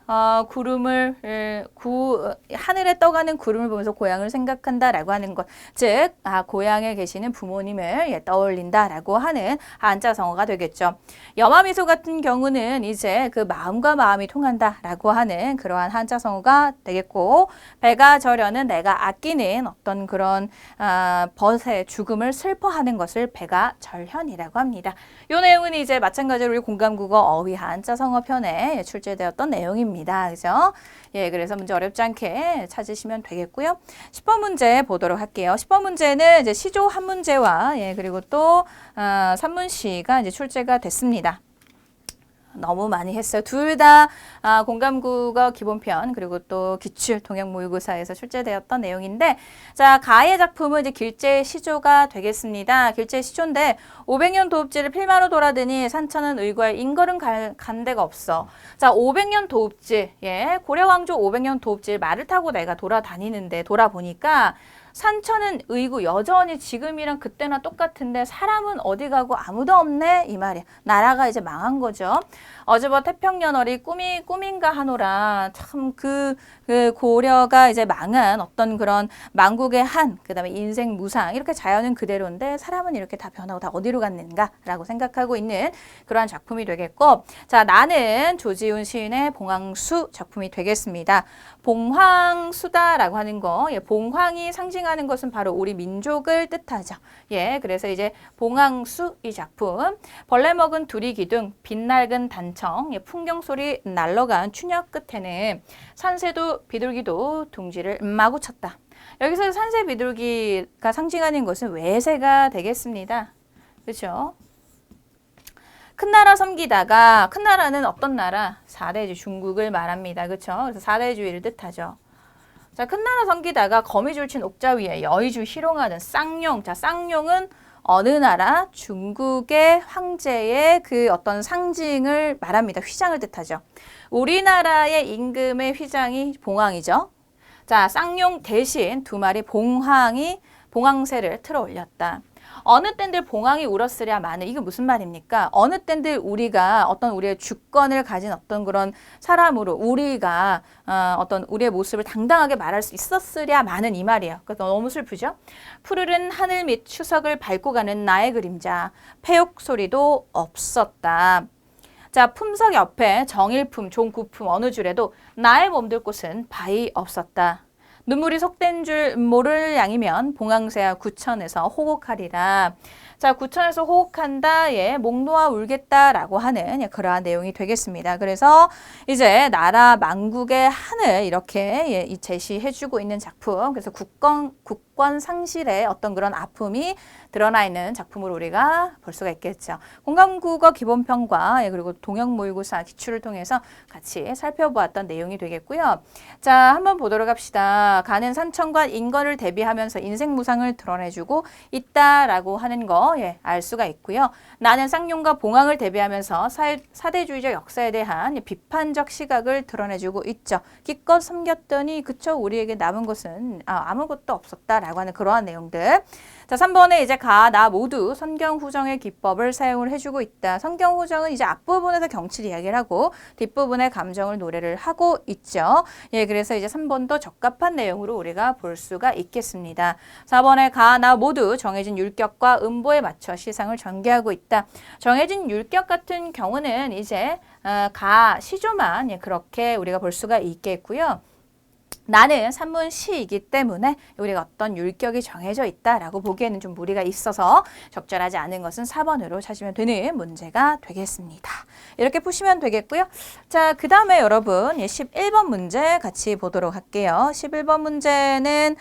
하늘에 떠가는 구름을 보면서 고향을 생각한다라고 하는 것, 즉 고향에 계시는 부모님을 예, 떠올린다라고 하는 한자성어가 되겠죠. 여마미소 같은 경우는 이제 그 마음과 마음이 통한다라고 하는 그러한 한자성어가 되겠고, 배가절연은 내가 아끼는 어떤 그런 벗의 죽음을 슬퍼하는 것을 배가절현이라고 합니다. 이 내용은 이제 마찬가지로 우리 공감국어 어휘 한자성어 편에 출제되었던 내용입니다. 그죠? 예, 그래서 문제 어렵지 않게 찾으시면 되겠고요. 10번 문제 보도록 할게요. 10번 문제는 이제 시조 한 문제와 예, 그리고 또 산문시가 이제 출제가 됐습니다. 너무 많이 했어요. 둘 다 공감국어 기본편 그리고 또 기출 통역 모의고사에서 출제되었던 내용인데, 자, 가의 작품은 이제 길제 시조가 되겠습니다. 길제 시조인데 500년 도읍지를 필마로 돌아드니 산천은 의과에 인걸음 간 데가 없어. 자, 500년 도읍지, 예, 고려왕조 500년 도읍지를 말을 타고 내가 돌아다니는데 돌아보니까 산천은 의구 여전히 지금이랑 그때나 똑같은데 사람은 어디 가고 아무도 없네 이 말이야. 나라가 이제 망한 거죠. 어제버 태평연월이 꿈인가 하노라. 참 그 고려가 이제 망한 어떤 그런 망국의 그다음에 인생 무상 이렇게 자연은 그대로인데 사람은 이렇게 다 변하고 다 어디로 갔는가라고 생각하고 있는 그러한 작품이 되겠고, 자, 나는 조지훈 시인의 봉황수 작품이 되겠습니다. 봉황수다라고 하는 거, 예, 봉황이 상징하는 것은 바로 우리 민족을 뜻하죠. 예, 그래서 이제 봉황수 이 작품, 벌레 먹은 두리 기둥, 빛낡은 단청, 예, 풍경 소리 날러간 추녀 끝에는 산새도 비둘기도 둥지를 마구 쳤다. 여기서 산새 비둘기가 상징하는 것은 외세가 되겠습니다. 그렇죠? 큰 나라 섬기다가, 큰 나라는 어떤 나라? 4대주 중국을 말합니다. 그렇죠? 그래서 4대주의를 뜻하죠. 자, 큰 나라 섬기다가 거미줄 친 옥자 위에 여의주 희롱하는 쌍용. 자, 쌍용은 어느 나라? 중국의 황제의 그 어떤 상징을 말합니다. 휘장을 뜻하죠. 우리나라의 임금의 휘장이 봉황이죠. 자, 쌍용 대신 두 마리 봉황이 봉황새를 틀어 올렸다. 어느 땐들 봉황이 울었으랴 마는, 이게 무슨 말입니까? 어느 땐들 우리가 어떤 우리의 주권을 가진 어떤 그런 사람으로 우리가 어떤 우리의 모습을 당당하게 말할 수 있었으랴 마는 이 말이에요. 그래서 너무 슬프죠? 푸르른 하늘 밑 추석을 밟고 가는 나의 그림자, 패욕 소리도 없었다. 자, 품석 옆에 정일품, 종구품 어느 줄에도 나의 몸들 곳은 바위 없었다. 눈물이 속된 줄 모를 양이면 봉황새야 구천에서 호곡하리라. 자, 구천에서 호곡한다, 예, 목 놓아 울겠다라고 하는 그러한 내용이 되겠습니다. 그래서 이제 나라 망국의 한을 이렇게 예, 제시해주고 있는 작품. 그래서 국권 상실의 어떤 그런 아픔이 드러나 있는 작품으로 우리가 볼 수가 있겠죠. 공감국어 기본편과 예, 그리고 동형 모의고사 기출을 통해서 같이 살펴보았던 내용이 되겠고요. 자, 한번 보도록 합시다. 가는 산천과 인거를 대비하면서 인생 무상을 드러내주고 있다라고 하는 거 예, 알 수가 있고요. 나는 쌍용과 봉황을 대비하면서 사대주의적 역사에 대한 비판적 시각을 드러내주고 있죠. 기껏 섬겼더니 그쵸, 우리에게 남은 것은 아무것도 없었다라고 하는 그러한 내용들. 자, 3번에 이제 가, 나 모두 성경후정의 기법을 사용을 해주고 있다. 성경후정은 이제 앞부분에서 경치를 이야기를 하고 뒷부분에 감정을 노래를 하고 있죠. 예, 그래서 이제 3번도 적합한 내용으로 우리가 볼 수가 있겠습니다. 4번에 가, 나 모두 정해진 율격과 음보에 맞춰 시상을 전개하고 있다. 정해진 율격 같은 경우는 이제 가, 시조만 예, 그렇게 우리가 볼 수가 있겠고요. 나는 산문시이기 때문에 우리가 어떤 율격이 정해져 있다라고 보기에는 좀 무리가 있어서 적절하지 않은 것은 4번으로 찾으면 되는 문제가 되겠습니다. 이렇게 푸시면 되겠고요. 자, 그 다음에 여러분 11번 문제 같이 보도록 할게요. 11번 문제는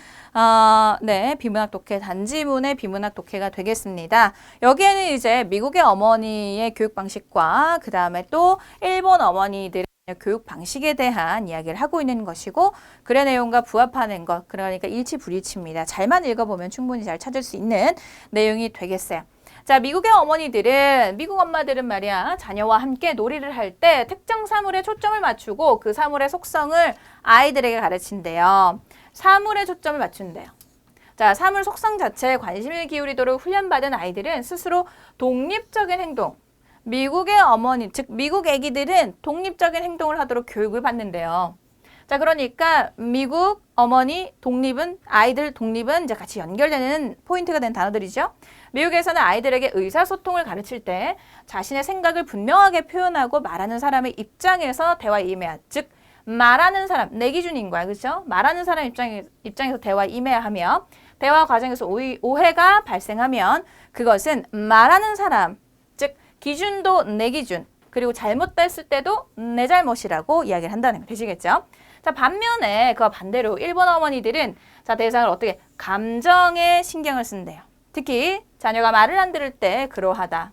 네, 비문학 독해, 단지문의 비문학 독해가 되겠습니다. 여기에는 이제 미국의 어머니의 교육 방식과 그 다음에 또 일본 어머니들의 교육 방식에 대한 이야기를 하고 있는 것이고 글의 내용과 부합하는 것, 그러니까 일치 불일치입니다. 잘만 읽어보면 충분히 잘 찾을 수 있는 내용이 되겠어요. 자, 미국의 어머니들은, 미국 엄마들은 말이야, 자녀와 함께 놀이를 할 때 특정 사물에 초점을 맞추고 그 사물의 속성을 아이들에게 가르친대요. 사물에 초점을 맞춘대요. 자, 사물 속성 자체에 관심을 기울이도록 훈련받은 아이들은 스스로 독립적인 행동, 미국의 어머니, 즉 미국 애기들은 독립적인 행동을 하도록 교육을 받는데요. 자, 그러니까 미국 어머니 독립은, 아이들 독립은 이제 같이 연결되는 포인트가 된 단어들이죠. 미국에서는 아이들에게 의사소통을 가르칠 때 자신의 생각을 분명하게 표현하고 말하는 사람의 입장에서 대화에 임해야, 즉 말하는 사람, 내 기준인 거야, 그렇죠? 말하는 사람 입장에서 대화에 임해야 하며, 대화 과정에서 오해가 발생하면 그것은 말하는 사람, 즉 기준도 내 기준, 그리고 잘못됐을 때도 내 잘못이라고 이야기를 한다는 거 되시겠죠? 자, 반면에 그와 반대로 일본 어머니들은 자, 대상을 어떻게 감정에 신경을 쓴대요. 특히 자녀가 말을 안 들을 때 그러하다.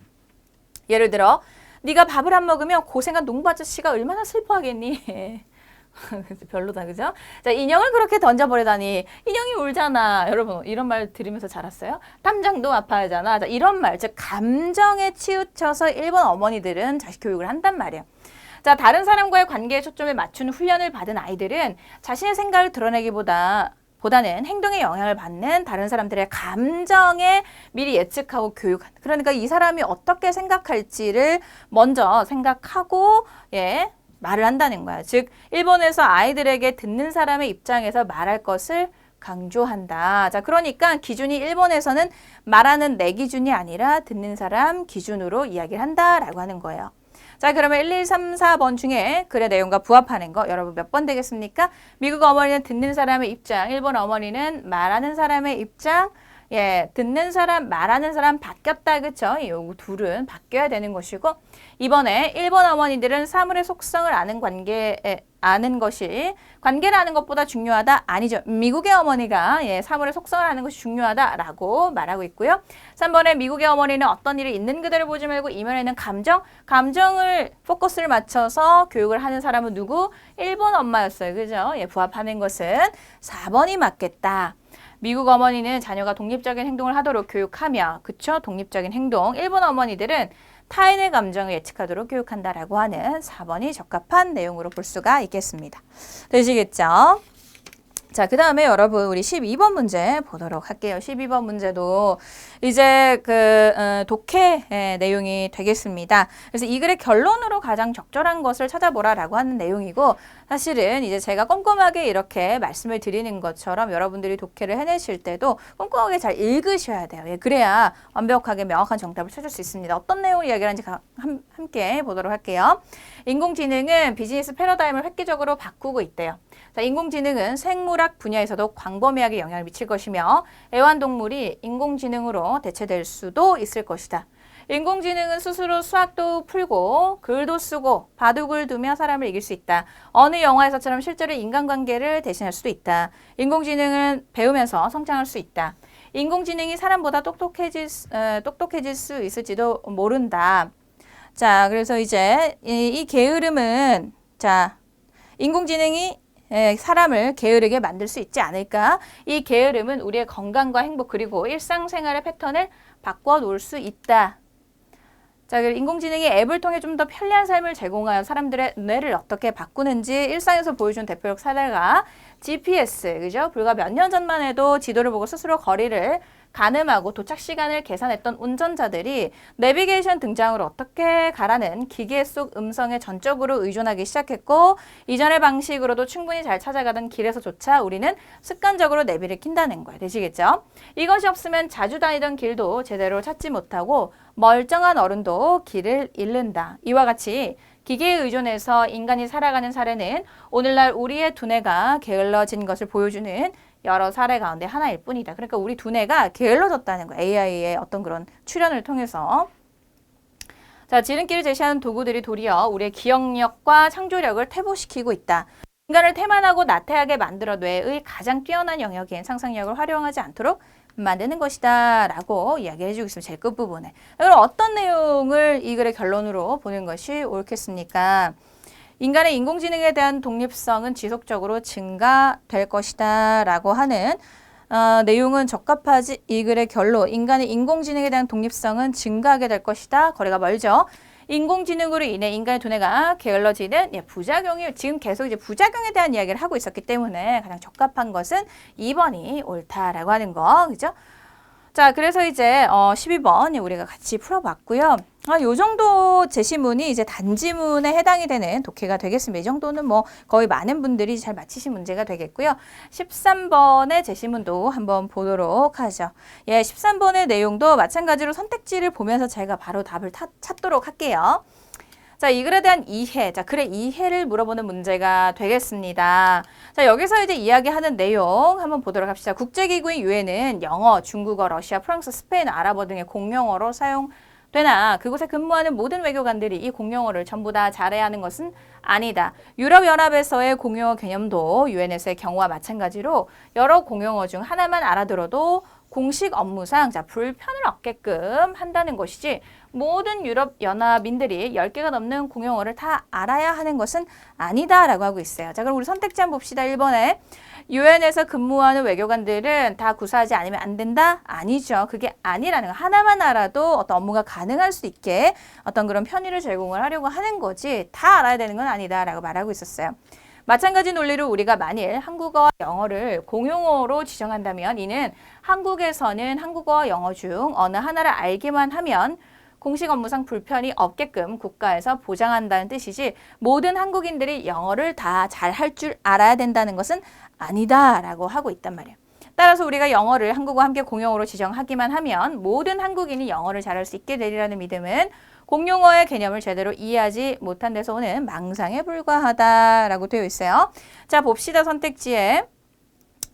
예를 들어 네가 밥을 안 먹으면 고생한 농부 아저씨가 얼마나 슬퍼하겠니? 별로다, 그죠? 자, 인형을 그렇게 던져버리다니 인형이 울잖아. 여러분 이런 말 들으면서 자랐어요? 탐정도 아파하잖아. 자, 이런 말, 즉 감정에 치우쳐서 일본 어머니들은 자식 교육을 한단 말이에요. 자, 다른 사람과의 관계에 초점을 맞추는 훈련을 받은 아이들은 자신의 생각을 드러내기보다는 행동에 영향을 받는 다른 사람들의 감정에 미리 예측하고 교육한다. 그러니까 이 사람이 어떻게 생각할지를 먼저 생각하고 예, 말을 한다는 거야. 즉 일본에서 아이들에게 듣는 사람의 입장에서 말할 것을 강조한다. 자, 그러니까 기준이 일본에서는 말하는 내 기준이 아니라 듣는 사람 기준으로 이야기를 한다라고 하는 거예요. 자, 그러면 1, 2, 3, 4번 중에 글의 내용과 부합하는 거 여러분 몇 번 되겠습니까? 미국 어머니는 듣는 사람의 입장, 일본 어머니는 말하는 사람의 입장, 예, 듣는 사람, 말하는 사람 바뀌었다, 그쵸? 이 둘은 바뀌어야 되는 것이고, 이번에 일본 어머니들은 사물의 속성을 아는 것이 관계를 아는 것보다 중요하다? 아니죠. 미국의 어머니가 예, 사물의 속성을 아는 것이 중요하다라고 말하고 있고요. 3번에 미국의 어머니는 어떤 일이 있는 그대로 보지 말고 이면에 있는 감정을 포커스를 맞춰서 교육을 하는 사람은 누구? 일본 엄마였어요. 그죠? 예, 부합하는 것은 4번이 맞겠다. 미국 어머니는 자녀가 독립적인 행동을 하도록 교육하며, 그쵸? 독립적인 행동. 일본 어머니들은 타인의 감정을 예측하도록 교육한다라고 하는 4번이 적합한 내용으로 볼 수가 있겠습니다. 되시겠죠? 자, 그 다음에 여러분 우리 12번 문제 보도록 할게요. 12번 문제도 이제 독해 내용이 되겠습니다. 그래서 이 글의 결론으로 가장 적절한 것을 찾아보라라고 하는 내용이고, 사실은 이제 제가 꼼꼼하게 이렇게 말씀을 드리는 것처럼 여러분들이 독해를 해내실 때도 꼼꼼하게 잘 읽으셔야 돼요. 예, 그래야 완벽하게 명확한 정답을 찾을 수 있습니다. 어떤 내용을 이야기하는지 함께 보도록 할게요. 인공지능은 비즈니스 패러다임을 획기적으로 바꾸고 있대요. 자, 인공지능은 생물학 분야에서도 광범위하게 영향을 미칠 것이며 애완동물이 인공지능으로 대체될 수도 있을 것이다. 인공지능은 스스로 수학도 풀고 글도 쓰고 바둑을 두며 사람을 이길 수 있다. 어느 영화에서처럼 실제로 인간관계를 대신할 수도 있다. 인공지능은 배우면서 성장할 수 있다. 인공지능이 사람보다 똑똑해질 수 있을지도 모른다. 자, 그래서 이제 이 게으름은, 자, 인공지능이 사람을 게으르게 만들 수 있지 않을까? 이 게으름은 우리의 건강과 행복 그리고 일상생활의 패턴을 바꿔 놓을 수 있다. 자, 인공지능이 앱을 통해 좀 더 편리한 삶을 제공하여 사람들의 뇌를 어떻게 바꾸는지 일상에서 보여준 대표적 사례가 GPS, 그죠? 불과 몇 년 전만 해도 지도를 보고 스스로 거리를 가늠하고 도착 시간을 계산했던 운전자들이 내비게이션 등장으로 어떻게 가라는 기계 속 음성에 전적으로 의존하기 시작했고, 이전의 방식으로도 충분히 잘 찾아가던 길에서조차 우리는 습관적으로 내비를 킨다는 거예요. 되시겠죠? 이것이 없으면 자주 다니던 길도 제대로 찾지 못하고 멀쩡한 어른도 길을 잃는다. 이와 같이 기계에 의존해서 인간이 살아가는 사례는 오늘날 우리의 두뇌가 게을러진 것을 보여주는 여러 사례 가운데 하나일 뿐이다. 그러니까 우리 두뇌가 게을러졌다는 거예요. AI의 어떤 그런 출현을 통해서. 자, 지름길을 제시하는 도구들이 도리어 우리의 기억력과 창조력을 퇴보시키고 있다. 인간을 태만하고 나태하게 만들어 뇌의 가장 뛰어난 영역인 상상력을 활용하지 않도록 만드는 것이다 라고 이야기해 주고 있습니다. 제일 끝부분에. 그럼 어떤 내용을 이 글의 결론으로 보는 것이 옳겠습니까? 인간의 인공지능에 대한 독립성은 지속적으로 증가될 것이다 라고 하는 내용은 적합하지. 이 글의 결론, 인간의 인공지능에 대한 독립성은 증가하게 될 것이다. 거리가 멀죠. 인공지능으로 인해 인간의 두뇌가 게을러지는 부작용이, 지금 계속 이제 부작용에 대한 이야기를 하고 있었기 때문에 가장 적합한 것은 2번이 옳다라고 하는 거, 그죠? 자, 그래서 이제 12번 우리가 같이 풀어봤고요. 요 정도 제시문이 이제 단지문에 해당이 되는 독해가 되겠습니다. 이 정도는 뭐 거의 많은 분들이 잘 맞히신 문제가 되겠고요. 13번의 제시문도 한번 보도록 하죠. 예, 13번의 내용도 마찬가지로 선택지를 보면서 제가 바로 답을 찾도록 할게요. 자, 이 글에 대한 이해, 자, 글의 이해를 물어보는 문제가 되겠습니다. 자, 여기서 이제 이야기하는 내용 한번 보도록 합시다. 국제기구인 유엔은 영어, 중국어, 러시아, 프랑스, 스페인, 아랍어 등의 공용어로 사용되나 그곳에 근무하는 모든 외교관들이 이 공용어를 전부 다 잘해야 하는 것은 아니다. 유럽연합에서의 공용어 개념도 유엔에서의 경우와 마찬가지로 여러 공용어 중 하나만 알아들어도 공식 업무상 불편을 얻게끔 한다는 것이지, 모든 유럽연합인들이 10개가 넘는 공용어를 다 알아야 하는 것은 아니다라고 하고 있어요. 자, 그럼 우리 선택지 한번 봅시다. 1번에 유엔에서 근무하는 외교관들은 다 구사하지 않으면 안 된다? 아니죠. 그게 아니라는 거. 하나만 알아도 어떤 업무가 가능할 수 있게 어떤 그런 편의를 제공을 하려고 하는 거지, 다 알아야 되는 건 아니다라고 말하고 있었어요. 마찬가지 논리로 우리가 만일 한국어와 영어를 공용어로 지정한다면 이는 한국에서는 한국어와 영어 중 어느 하나를 알기만 하면 공식 업무상 불편이 없게끔 국가에서 보장한다는 뜻이지, 모든 한국인들이 영어를 다 잘할 줄 알아야 된다는 것은 아니다라고 하고 있단 말이에요. 따라서 우리가 영어를 한국어와 함께 공용어로 지정하기만 하면 모든 한국인이 영어를 잘할 수 있게 되리라는 믿음은 공용어의 개념을 제대로 이해하지 못한 데서 오는 망상에 불과하다라고 되어 있어요. 자, 봅시다. 선택지에.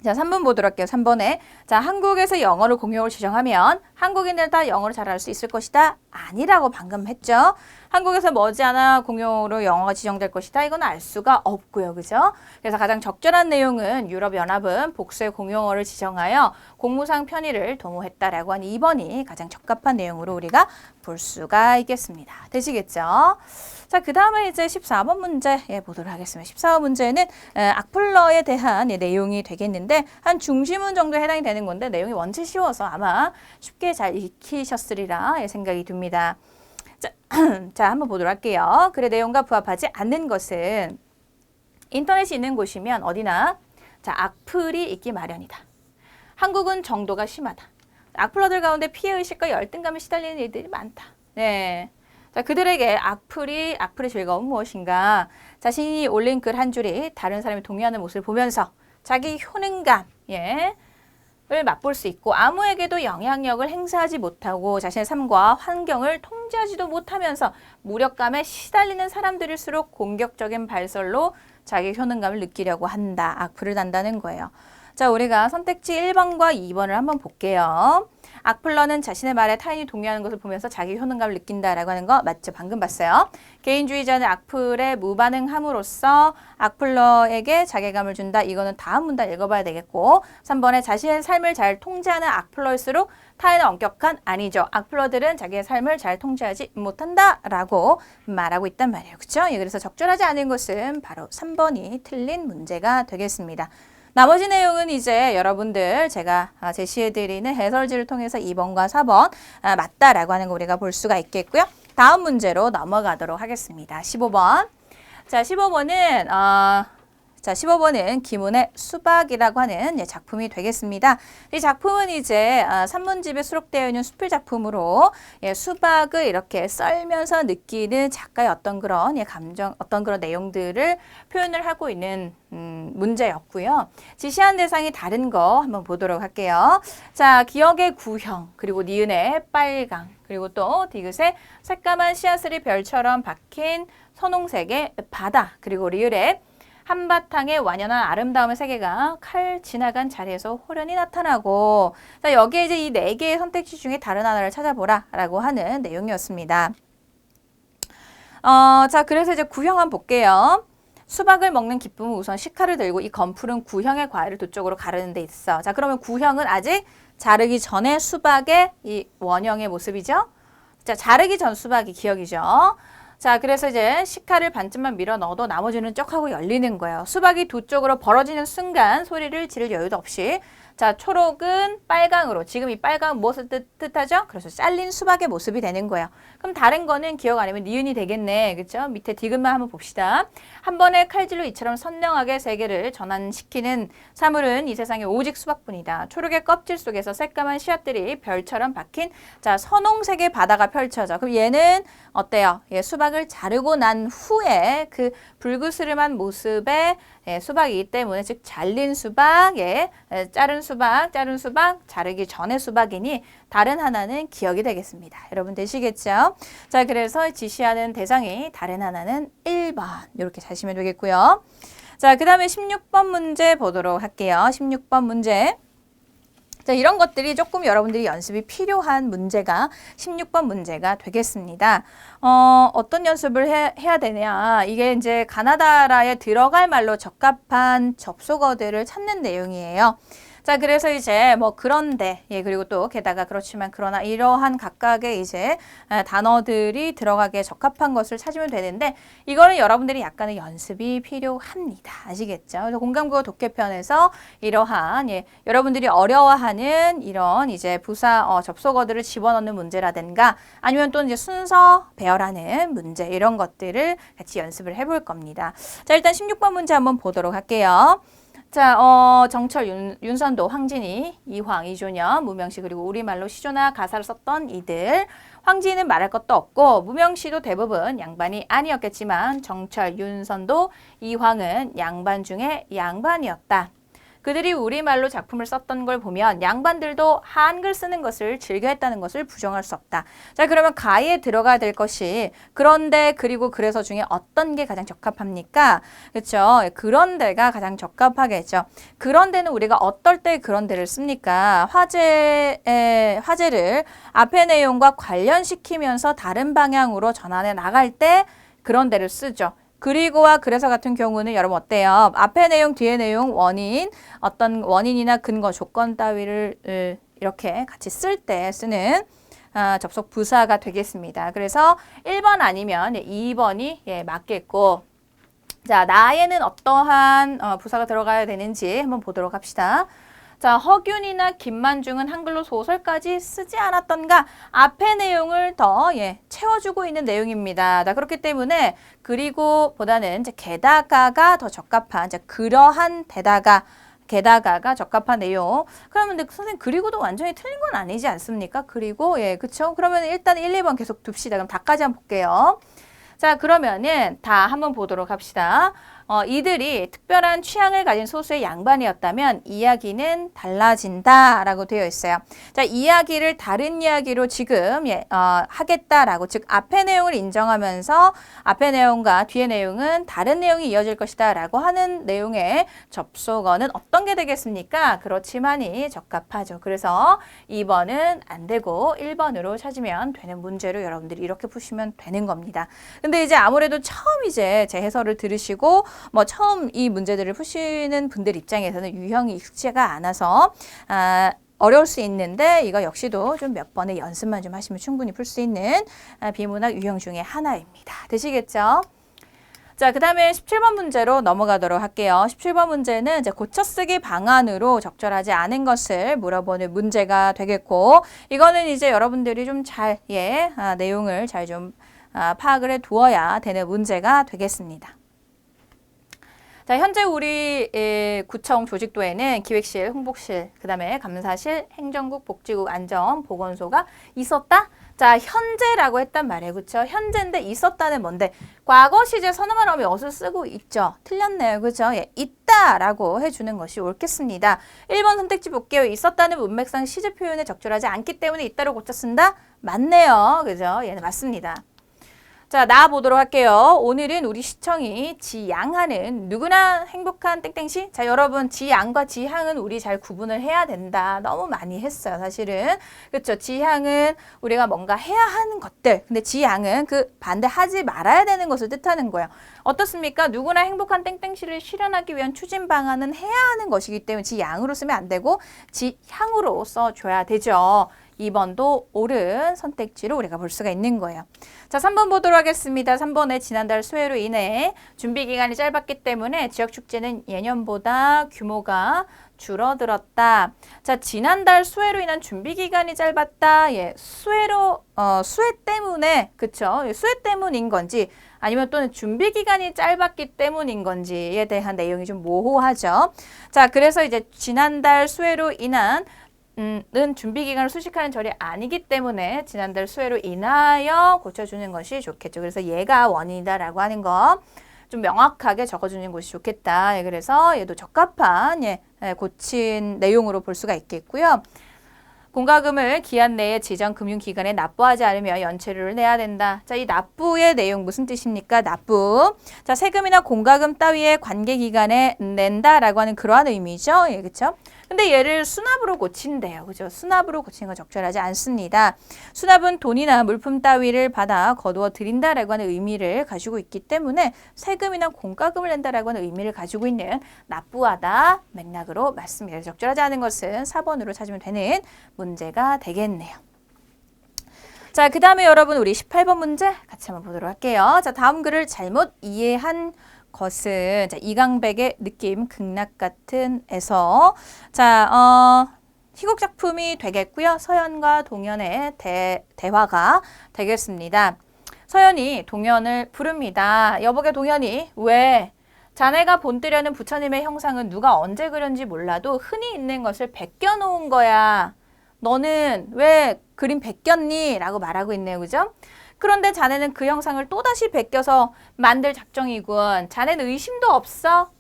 자, 3번 보도록 할게요. 3번에. 자, 한국에서 영어를 공용어로 지정하면 한국인들 다 영어를 잘할 수 있을 것이다? 아니라고 방금 했죠. 한국에서 머지않아 공용어로 영어가 지정될 것이다. 이건 알 수가 없고요. 그죠? 그래서 가장 적절한 내용은 유럽연합은 복수의 공용어를 지정하여 공무상 편의를 도모했다라고 하는 2번이 가장 적합한 내용으로 우리가 볼 수가 있겠습니다. 되시겠죠? 자, 그 다음에 이제 14번 문제 보도록 하겠습니다. 14번 문제는 악플러에 대한 내용이 되겠는데 한 중시문 정도에 해당이 되는 건데 내용이 원체 쉬워서 아마 쉽게 잘 익히셨으리라 생각이 듭니다. 자, 한번 보도록 할게요. 글의 내용과 부합하지 않는 것은 인터넷이 있는 곳이면 어디나 자, 악플이 있기 마련이다. 한국은 정도가 심하다. 악플러들 가운데 피해의식과 열등감에 시달리는 일들이 많다. 네. 자, 그들에게 악플의 즐거움은 무엇인가? 자신이 올린 글 한 줄이 다른 사람이 동의하는 모습을 보면서 자기 효능감, 을 맛볼 수 있고 아무에게도 영향력을 행사하지 못하고 자신의 삶과 환경을 통제하지도 못하면서 무력감에 시달리는 사람들일수록 공격적인 발설로 자기 효능감을 느끼려고 한다. 악플을 단다는 거예요. 자, 우리가 선택지 1번과 2번을 한번 볼게요. 악플러는 자신의 말에 타인이 동의하는 것을 보면서 자기 효능감을 느낀다라고 하는 거 맞죠? 방금 봤어요. 개인주의자는 악플에 무반응함으로써 악플러에게 자괴감을 준다. 이거는 다음 문단 읽어봐야 되겠고 3번에 자신의 삶을 잘 통제하는 악플러일수록 타인은 엄격한 아니죠. 악플러들은 자기의 삶을 잘 통제하지 못한다라고 말하고 있단 말이에요. 그렇죠? 그래서 적절하지 않은 것은 바로 3번이 틀린 문제가 되겠습니다. 나머지 내용은 이제 여러분들 제가 제시해드리는 해설지를 통해서 2번과 4번 맞다라고 하는 거 우리가 볼 수가 있겠고요. 다음 문제로 넘어가도록 하겠습니다. 15번. 자, 15번은 김훈의 수박이라고 하는 작품이 되겠습니다. 이 작품은 이제 산문집에 수록되어 있는 수필 작품으로 수박을 이렇게 썰면서 느끼는 작가의 어떤 그런 감정, 어떤 그런 내용들을 표현을 하고 있는 문제였고요. 지시한 대상이 다른 거 한번 보도록 할게요. 자, 기억의 구형, 그리고 니은의 빨강, 그리고 또 디귿의 새까만 씨앗들이 별처럼 박힌 선홍색의 바다, 그리고 리을의 한바탕의 완연한 아름다움의 세계가 칼 지나간 자리에서 호련히 나타나고 자, 여기에 이제 이 4개의 선택지 중에 다른 하나를 찾아보라 라고 하는 내용이었습니다. 자, 그래서 이제 구형 한번 볼게요. 수박을 먹는 기쁨은 우선 식칼을 들고 이 건풀은 구형의 과일을 두 쪽으로 가르는 데 있어. 자, 그러면 구형은 아직 자르기 전에 수박의 이 원형의 모습이죠. 자, 자르기 전 수박이 기억이죠. 자, 그래서 이제 식칼을 반쯤만 밀어 넣어도 나머지는 쩍 하고 열리는 거예요. 수박이 두 쪽으로 벌어지는 순간 소리를 지를 여유도 없이 자, 초록은 빨강으로 지금 이 빨강은 무엇을 뜻하죠? 그래서 잘린 수박의 모습이 되는 거예요. 그럼 다른 거는 기억 아니면 니은이 되겠네. 그렇죠? 밑에 디귿만 한번 봅시다. 한 번의 칼질로 이처럼 선명하게 세계를 전환시키는 사물은 이 세상에 오직 수박뿐이다. 초록의 껍질 속에서 새까만 씨앗들이 별처럼 박힌 자, 선홍색의 바다가 펼쳐져. 그럼 얘는 어때요? 수박을 자르고 난 후에 그 불그스름한 모습의 수박이기 때문에 즉 잘린 수박, 자른 수박, 자르기 전의 수박이니 다른 하나는 기억이 되겠습니다. 여러분 되시겠죠? 자, 그래서 지시하는 대상이 다른 하나는 1번 이렇게 자시면 되겠고요. 자, 그 다음에 16번 문제 보도록 할게요. 16번 문제. 자, 이런 것들이 조금 여러분들이 연습이 필요한 문제가 16번 문제가 되겠습니다. 어떤 연습을 해야 되냐. 이게 이제 가나다라에 들어갈 말로 적합한 접속어들을 찾는 내용이에요. 자, 그래서 이제 뭐 그런데, 그리고 또 게다가 그렇지만 그러나 이러한 각각의 이제 단어들이 들어가기에 적합한 것을 찾으면 되는데 이거는 여러분들이 약간의 연습이 필요합니다. 아시겠죠? 그래서 공감국어 독해편에서 이러한 여러분들이 어려워하는 이런 이제 부사 접속어들을 집어넣는 문제라든가 아니면 또 이제 순서 배열하는 문제 이런 것들을 같이 연습을 해볼 겁니다. 자, 일단 16번 문제 한번 보도록 할게요. 자, 정철, 윤선도, 황진이, 이황, 이조년, 무명시 그리고 우리말로 시조나 가사를 썼던 이들. 황진이는 말할 것도 없고 무명시도 대부분 양반이 아니었겠지만 정철, 윤선도, 이황은 양반 중에 양반이었다. 그들이 우리말로 작품을 썼던 걸 보면 양반들도 한글 쓰는 것을 즐겨했다는 것을 부정할 수 없다. 자, 그러면 가에 들어가야 될 것이 그런데 그리고 그래서 중에 어떤 게 가장 적합합니까? 그렇죠? 그런데가 가장 적합하겠죠. 그런데는 우리가 어떨 때 그런데를 씁니까? 화제를 앞의 내용과 관련시키면서 다른 방향으로 전환해 나갈 때 그런데를 쓰죠. 그리고와 그래서 같은 경우는 여러분 어때요? 앞의 내용, 뒤의 내용, 원인, 어떤 원인이나 근거, 조건 따위를 이렇게 같이 쓸 때 쓰는 접속 부사가 되겠습니다. 그래서 1번 아니면 2번이 맞겠고, 자, 나에는 어떠한 부사가 들어가야 되는지 한번 보도록 합시다. 자, 허균이나 김만중은 한글로 소설까지 쓰지 않았던가? 앞의 내용을 더 채워주고 있는 내용입니다. 자, 그렇기 때문에 그리고 보다는 이제 게다가가 더 적합한, 이제 그러한 게다가가 적합한 내용. 그러면 근데 선생님 그리고도 완전히 틀린 건 아니지 않습니까? 그리고 그쵸? 그러면 일단 1, 2번 계속 둡시다. 그럼 다까지 한번 볼게요. 자, 그러면은 다 한번 보도록 합시다. 이들이 특별한 취향을 가진 소수의 양반이었다면 이야기는 달라진다라고 되어 있어요. 자, 이야기를 다른 이야기로 지금 하겠다라고, 즉 앞의 내용을 인정하면서 앞의 내용과 뒤의 내용은 다른 내용이 이어질 것이다라고 하는 내용의 접속어는 어떤 게 되겠습니까? 그렇지만이 적합하죠. 그래서 2번은 안 되고 1번으로 찾으면 되는 문제로 여러분들이 이렇게 푸시면 되는 겁니다. 근데 이제 아무래도 처음 이제 제 해설을 들으시고 처음 이 문제들을 푸시는 분들 입장에서는 유형이 익숙지가 않아서 어려울 수 있는데 이거 역시도 좀 몇 번의 연습만 좀 하시면 충분히 풀 수 있는 비문학 유형 중에 하나입니다. 되시겠죠? 자, 그 다음에 17번 문제로 넘어가도록 할게요. 17번 문제는 이제 고쳐쓰기 방안으로 적절하지 않은 것을 물어보는 문제가 되겠고, 이거는 이제 여러분들이 좀 잘, 내용을 잘 좀 파악을 해 두어야 되는 문제가 되겠습니다. 자, 현재 우리 구청 조직도에는 기획실, 홍보실, 그 다음에 감사실, 행정국, 복지국, 안전보건소가 있었다? 자, 현재라고 했단 말이에요. 그쵸? 현재인데 있었다는 뭔데? 과거 시제 선어말 어미 어을 쓰고 있죠? 틀렸네요. 그죠? 있다라고 해주는 것이 옳겠습니다. 1번 선택지 볼게요. 있었다는 문맥상 시제 표현에 적절하지 않기 때문에 있다로 고쳐 쓴다? 맞네요. 그죠? 얘는 맞습니다. 자, 나와보도록 할게요. 오늘은 우리 시청이 지양하는 누구나 행복한 땡땡시. 자, 여러분 지양과 지향은 우리 잘 구분을 해야 된다. 너무 많이 했어요, 사실은. 그렇죠? 지향은 우리가 뭔가 해야 하는 것들. 근데 지양은 그 반대 하지 말아야 되는 것을 뜻하는 거예요. 어떻습니까? 누구나 행복한 땡땡시를 실현하기 위한 추진 방안은 해야 하는 것이기 때문에 지양으로 쓰면 안 되고 지향으로 써줘야 되죠. 2번도 옳은 선택지로 우리가 볼 수가 있는 거예요. 자, 3번 보도록 하겠습니다. 3번에 지난달 수해로 인해 준비 기간이 짧았기 때문에 지역 축제는 예년보다 규모가 줄어들었다. 자, 지난달 수해로 인한 준비 기간이 짧았다. 수해 때문에, 그쵸? 수해 때문인 건지 아니면 또는 준비 기간이 짧았기 때문인 건지에 대한 내용이 좀 모호하죠. 자, 그래서 이제 지난달 수해로 인한 는 준비 기간을 수식하는 절이 아니기 때문에 지난달 수해로 인하여 고쳐주는 것이 좋겠죠. 그래서 얘가 원인이다라고 하는 거 좀 명확하게 적어주는 것이 좋겠다. 그래서 얘도 적합한 고친 내용으로 볼 수가 있겠고요. 공과금을 기한 내에 지정 금융기관에 납부하지 않으며 연체료를 내야 된다. 자, 이 납부의 내용 무슨 뜻입니까? 납부. 자, 세금이나 공과금 따위의 관계기관에 낸다라고 하는 그러한 의미죠. 그렇죠? 근데 얘를 수납으로 고친대요. 그죠? 수납으로 고치는 건 적절하지 않습니다. 수납은 돈이나 물품 따위를 받아 거두어 드린다라고 하는 의미를 가지고 있기 때문에 세금이나 공과금을 낸다라고 하는 의미를 가지고 있는 납부하다 맥락으로 맞습니다. 적절하지 않은 것은 4번으로 찾으면 되는 문제가 되겠네요. 자, 그 다음에 여러분 우리 18번 문제 같이 한번 보도록 할게요. 자, 다음 글을 잘못 이해한 것은 자, 이강백의 느낌 극락 같은 에서 자, 희곡 작품이 되겠고요. 서연과 동연의 대화가 되겠습니다. 서연이 동연을 부릅니다. 여보게 동연이 왜? 자네가 본뜨려는 부처님의 형상은 누가 언제 그렸는지 몰라도 흔히 있는 것을 베껴 놓은 거야. 너는 왜 그림 베꼈니? 라고 말하고 있네요. 그죠? 그런데 자네는 그 형상을 또다시 베껴서 만들 작정이군. 자네는 의심도 없어?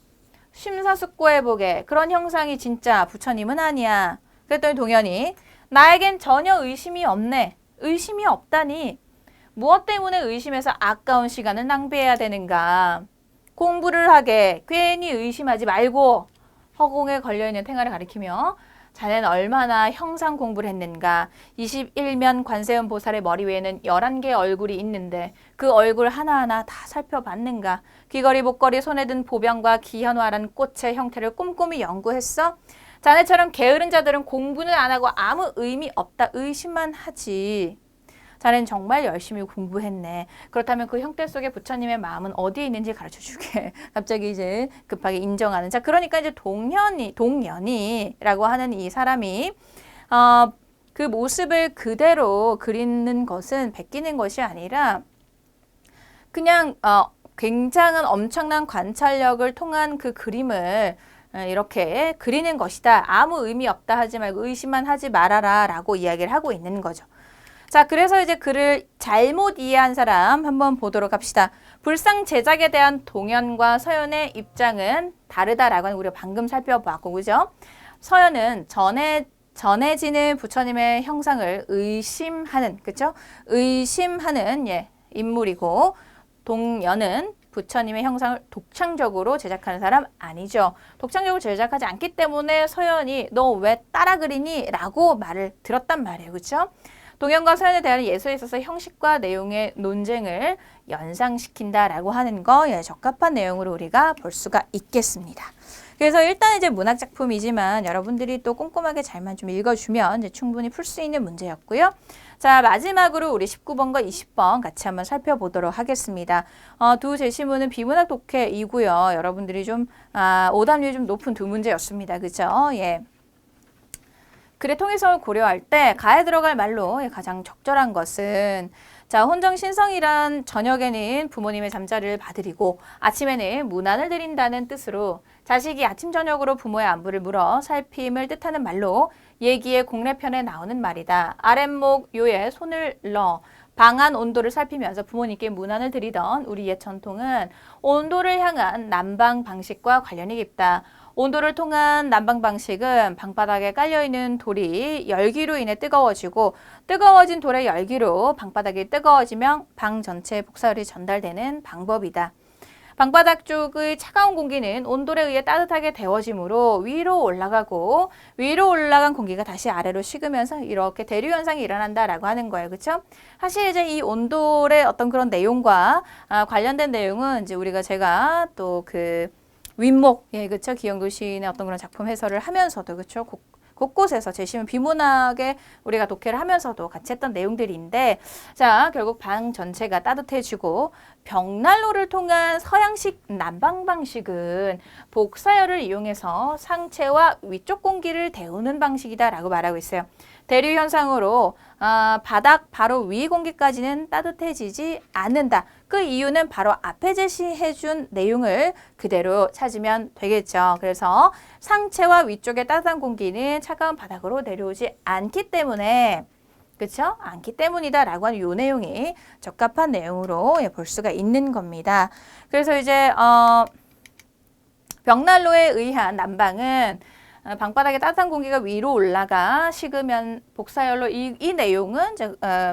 심사숙고해보게. 그런 형상이 진짜 부처님은 아니야. 그랬더니 동현이 나에겐 전혀 의심이 없네. 의심이 없다니. 무엇 때문에 의심해서 아까운 시간을 낭비해야 되는가. 공부를 하게 괜히 의심하지 말고 허공에 걸려있는 탱화를 가리키며 자네는 얼마나 형상 공부를 했는가. 21면 관세음 보살의 머리 위에는 11개의 얼굴이 있는데 그 얼굴 하나하나 다 살펴봤는가. 귀걸이 목걸이 손에 든 보병과 기현화란 꽃의 형태를 꼼꼼히 연구했어. 자네처럼 게으른 자들은 공부는 안 하고 아무 의미 없다 의심만 하지. 자네는 정말 열심히 공부했네. 그렇다면 그 형태 속에 부처님의 마음은 어디에 있는지 가르쳐주게. 갑자기 이제 급하게 인정하는. 자, 그러니까 이제 동연이라고 하는 이 사람이 그 모습을 그대로 그리는 것은 베끼는 것이 아니라 그냥 굉장한 엄청난 관찰력을 통한 그 그림을 이렇게 그리는 것이다. 아무 의미 없다 하지 말고 의심만 하지 말아라 라고 이야기를 하고 있는 거죠. 자, 그래서 이제 글을 잘못 이해한 사람 한번 보도록 합시다. 불상 제작에 대한 동현과 서현의 입장은 다르다라고 하는 우리가 방금 살펴봤고, 그죠? 서현은 전해지는 부처님의 형상을 의심하는, 그죠? 의심하는 인물이고, 동현은 부처님의 형상을 독창적으로 제작하는 사람 아니죠. 독창적으로 제작하지 않기 때문에 서현이 너 왜 따라 그리니? 라고 말을 들었단 말이에요. 그렇죠? 동현과 서현에 대한 예술에 있어서 형식과 내용의 논쟁을 연상시킨다라고 하는 거 적합한 내용으로 우리가 볼 수가 있겠습니다. 그래서 일단 이제 문학 작품이지만 여러분들이 또 꼼꼼하게 잘만 좀 읽어주면 이제 충분히 풀 수 있는 문제였고요. 자, 마지막으로 우리 19번과 20번 같이 한번 살펴보도록 하겠습니다. 두 제시문은 비문학 독해이고요. 여러분들이 좀 오답률이 좀 높은 두 문제였습니다. 그죠? 예. 글의 통일성을 고려할 때 가에 들어갈 말로 가장 적절한 것은 자, 혼정신성이란 저녁에는 부모님의 잠자리를 봐드리고 아침에는 문안을 드린다는 뜻으로 자식이 아침 저녁으로 부모의 안부를 물어 살핌을 뜻하는 말로 예기의 공례편에 나오는 말이다. 아랫목 요에 손을 넣어 방안 온도를 살피면서 부모님께 문안을 드리던 우리 옛 전통은 온도를 향한 난방 방식과 관련이 깊다. 온도를 통한 난방 방식은 방바닥에 깔려있는 돌이 열기로 인해 뜨거워지고 뜨거워진 돌의 열기로 방바닥이 뜨거워지면 방 전체에 복사열이 전달되는 방법이다. 방바닥 쪽의 차가운 공기는 온돌에 의해 따뜻하게 데워지므로 위로 올라가고 위로 올라간 공기가 다시 아래로 식으면서 이렇게 대류 현상이 일어난다라고 하는 거예요. 그렇죠? 사실 이제 이 온돌의 어떤 그런 내용과 관련된 내용은 이제 제가 또 그 윗목, 그렇죠? 기영도 시인의 어떤 그런 작품 해설을 하면서도, 그렇죠? 곳곳에서 제시문 비문학에 우리가 독해를 하면서도 같이 했던 내용들인데, 자, 결국 방 전체가 따뜻해지고 벽난로를 통한 서양식 난방 방식은 복사열을 이용해서 상체와 위쪽 공기를 데우는 방식이다라고 말하고 있어요. 대류 현상으로 바닥 바로 위 공기까지는 따뜻해지지 않는다. 그 이유는 바로 앞에 제시해준 내용을 그대로 찾으면 되겠죠. 그래서 상체와 위쪽의 따뜻한 공기는 차가운 바닥으로 내려오지 않기 때문에 그렇죠? 않기 때문이다라고 하는 이 내용이 적합한 내용으로 볼 수가 있는 겁니다. 그래서 이제 벽난로에 의한 난방은 방바닥에 따뜻한 공기가 위로 올라가 식으면 복사열로 이 내용은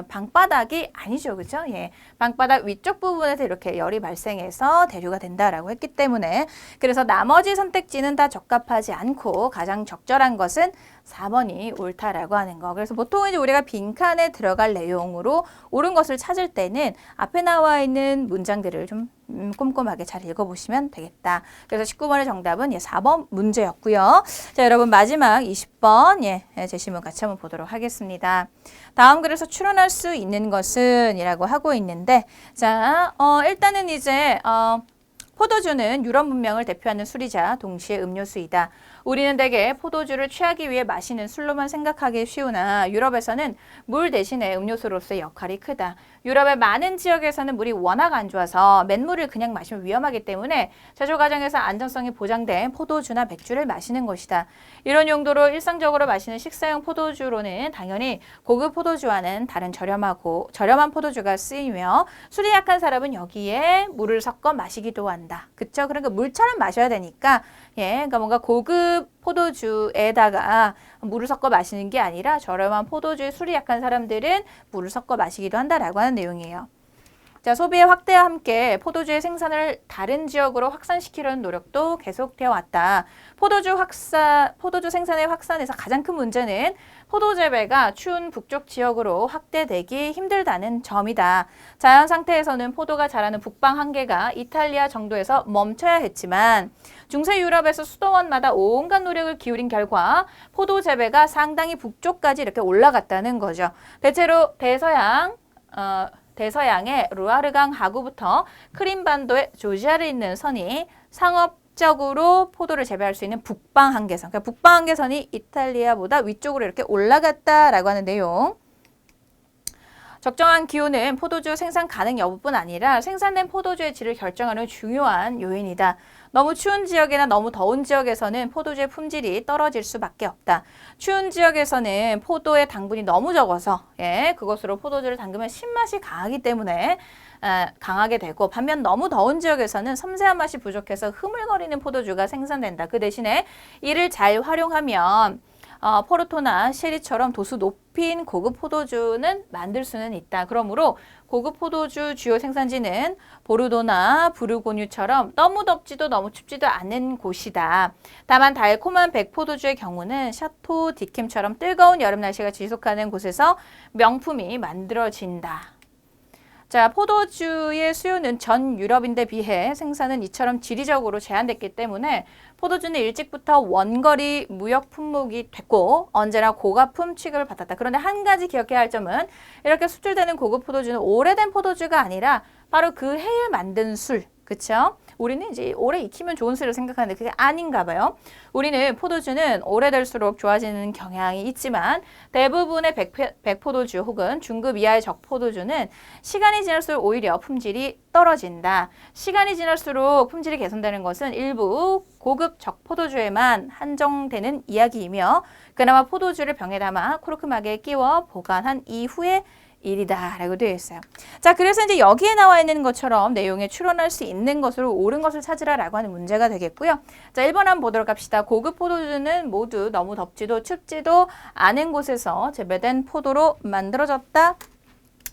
방바닥이 아니죠. 그죠? 예. 방바닥 위쪽 부분에서 이렇게 열이 발생해서 대류가 된다라고 했기 때문에 그래서 나머지 선택지는 다 적합하지 않고 가장 적절한 것은 4번이 옳다라고 하는 거. 그래서 보통 이제 우리가 빈칸에 들어갈 내용으로 옳은 것을 찾을 때는 앞에 나와 있는 문장들을 좀 꼼꼼하게 잘 읽어보시면 되겠다. 그래서 19번의 정답은 4번 문제였고요. 자, 여러분 마지막 20번 제시문 같이 한번 보도록 하겠습니다. 다음 글에서 추론할 수 있는 것은 이라고 하고 있는데 자, 일단은 이제 포도주는 유럽 문명을 대표하는 술이자 동시에 음료수이다. 우리는 대개 포도주를 취하기 위해 마시는 술로만 생각하기 쉬우나 유럽에서는 물 대신에 음료수로서의 역할이 크다. 유럽의 많은 지역에서는 물이 워낙 안 좋아서 맹물을 그냥 마시면 위험하기 때문에 제조 과정에서 안전성이 보장된 포도주나 맥주를 마시는 것이다. 이런 용도로 일상적으로 마시는 식사용 포도주로는 당연히 고급 포도주와는 다른 저렴한 포도주가 쓰이며 술이 약한 사람은 여기에 물을 섞어 마시기도 한다. 한다. 그쵸? 그러니까 물처럼 마셔야 되니까, 예, 그러니까 뭔가 고급 포도주에다가 물을 섞어 마시는 게 아니라 저렴한 포도주에 술이 약한 사람들은 물을 섞어 마시기도 한다라고 하는 내용이에요. 자, 소비의 확대와 함께 포도주의 생산을 다른 지역으로 확산시키려는 노력도 계속되어 왔다. 포도주 생산의 확산에서 가장 큰 문제는 포도 재배가 추운 북쪽 지역으로 확대되기 힘들다는 점이다. 자연 상태에서는 포도가 자라는 북방 한계가 이탈리아 정도에서 멈춰야 했지만 중세 유럽에서 수도원마다 온갖 노력을 기울인 결과 포도 재배가 상당히 북쪽까지 이렇게 올라갔다는 거죠. 대체로 대서양의 루아르강 하구부터 크림반도의 조지아를 잇는 선이 상업적으로 포도를 재배할 수 있는 북방 한계선. 그러니까 북방 한계선이 이탈리아보다 위쪽으로 이렇게 올라갔다라고 하는 내용. 적정한 기온은 포도주 생산 가능 여부뿐 아니라 생산된 포도주의 질을 결정하는 중요한 요인이다. 너무 추운 지역이나 너무 더운 지역에서는 포도주의 품질이 떨어질 수밖에 없다. 추운 지역에서는 포도의 당분이 너무 적어서 그것으로 포도주를 담그면 신맛이 강하기 때문에 강하게 되고, 반면 너무 더운 지역에서는 섬세한 맛이 부족해서 흐물거리는 포도주가 생산된다. 그 대신에 이를 잘 활용하면 포르토나 쉐리처럼 도수 높인 고급 포도주는 만들 수는 있다. 그러므로 고급 포도주 주요 생산지는 보르도나 부르고뉴처럼 너무 덥지도 너무 춥지도 않은 곳이다. 다만 달콤한 백포도주의 경우는 샤토 디캠처럼 뜨거운 여름 날씨가 지속하는 곳에서 명품이 만들어진다. 자, 포도주의 수요는 전 유럽인데 비해 생산은 이처럼 지리적으로 제한됐기 때문에 포도주는 일찍부터 원거리 무역 품목이 됐고 언제나 고가품 취급을 받았다. 그런데 한 가지 기억해야 할 점은 이렇게 수출되는 고급 포도주는 오래된 포도주가 아니라 바로 그 해에 만든 술, 그쵸? 우리는 이제 오래 익히면 좋은 술을 생각하는데 그게 아닌가 봐요. 우리는 포도주는 오래될수록 좋아지는 경향이 있지만 대부분의 백포도주 혹은 중급 이하의 적포도주는 시간이 지날수록 오히려 품질이 떨어진다. 시간이 지날수록 품질이 개선되는 것은 일부 고급 적포도주에만 한정되는 이야기이며 그나마 포도주를 병에 담아 코르크막에 끼워 보관한 이후에 일이다 라고 되어 있어요. 자, 그래서 이제 여기에 나와 있는 것처럼 내용에 추론할 수 있는 것으로 옳은 것을 찾으라 라고 하는 문제가 되겠고요. 자, 1번 한번 보도록 합시다. 고급 포도주는 모두 너무 덥지도 춥지도 않은 곳에서 재배된 포도로 만들어졌다.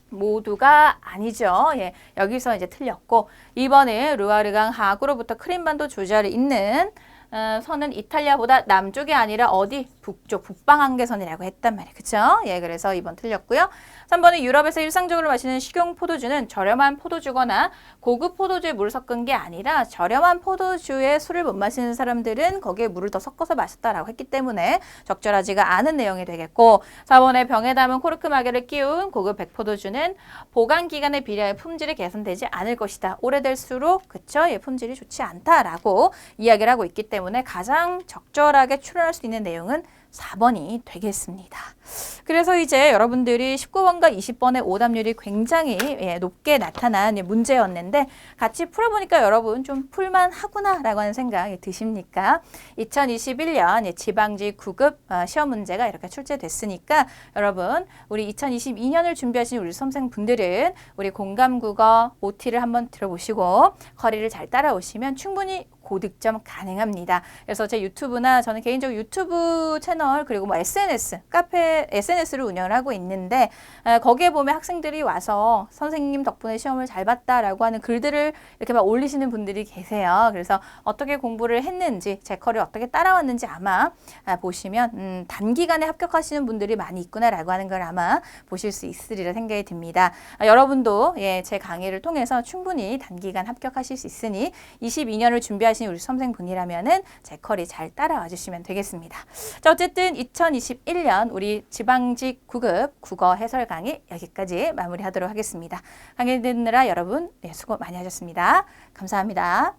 모두가 아니죠. 예, 여기서 이제 틀렸고 2번에 루아르강 하구로부터 크림반도 조지아를 잇는 선은 이탈리아보다 남쪽이 아니라 어디? 북쪽, 북방 한계선이라고 했단 말이에요. 그쵸? 예, 그래서 2번 틀렸고요. 3번은 유럽에서 일상적으로 마시는 식용 포도주는 저렴한 포도주거나 고급 포도주에 물을 섞은 게 아니라 저렴한 포도주에 술을 못 마시는 사람들은 거기에 물을 더 섞어서 마셨다라고 했기 때문에 적절하지가 않은 내용이 되겠고 4번에 병에 담은 코르크 마개를 끼운 고급 백포도주는 보관 기간에 비례하여 품질이 개선되지 않을 것이다. 오래될수록 그쵸? 예, 품질이 좋지 않다라고 이야기를 하고 있기 때문에 가장 적절하게 추론할 수 있는 내용은 4번이 되겠습니다. 그래서 이제 여러분들이 19번과 20번의 오답률이 굉장히 높게 나타난 문제였는데 같이 풀어보니까 여러분 좀 풀만하구나라고 하는 생각이 드십니까? 2021년 지방직 9급 시험 문제가 이렇게 출제됐으니까 여러분 우리 2022년을 준비하신 우리 수험생분들은 우리 공감국어 OT를 한번 들어보시고 커리를 잘 따라오시면 충분히 고득점 가능합니다. 그래서 제 유튜브나 저는 개인적으로 유튜브 채널 그리고 뭐 SNS, 카페 SNS를 운영을 하고 있는데 거기에 보면 학생들이 와서 선생님 덕분에 시험을 잘 봤다라고 하는 글들을 이렇게 막 올리시는 분들이 계세요. 그래서 어떻게 공부를 했는지 제 커리를 어떻게 따라왔는지 아마 보시면 단기간에 합격하시는 분들이 많이 있구나라고 하는 걸 아마 보실 수 있으리라 생각이 듭니다. 여러분도 제 강의를 통해서 충분히 단기간 합격하실 수 있으니 22년을 준비하신 우리 수험생분이라면은 제 커리 잘 따라와 주시면 되겠습니다. 자, 어쨌든 2021년 우리 지방직 9급 국어 해설 강의 여기까지 마무리하도록 하겠습니다. 강의 듣느라 여러분 수고 많이 하셨습니다. 감사합니다.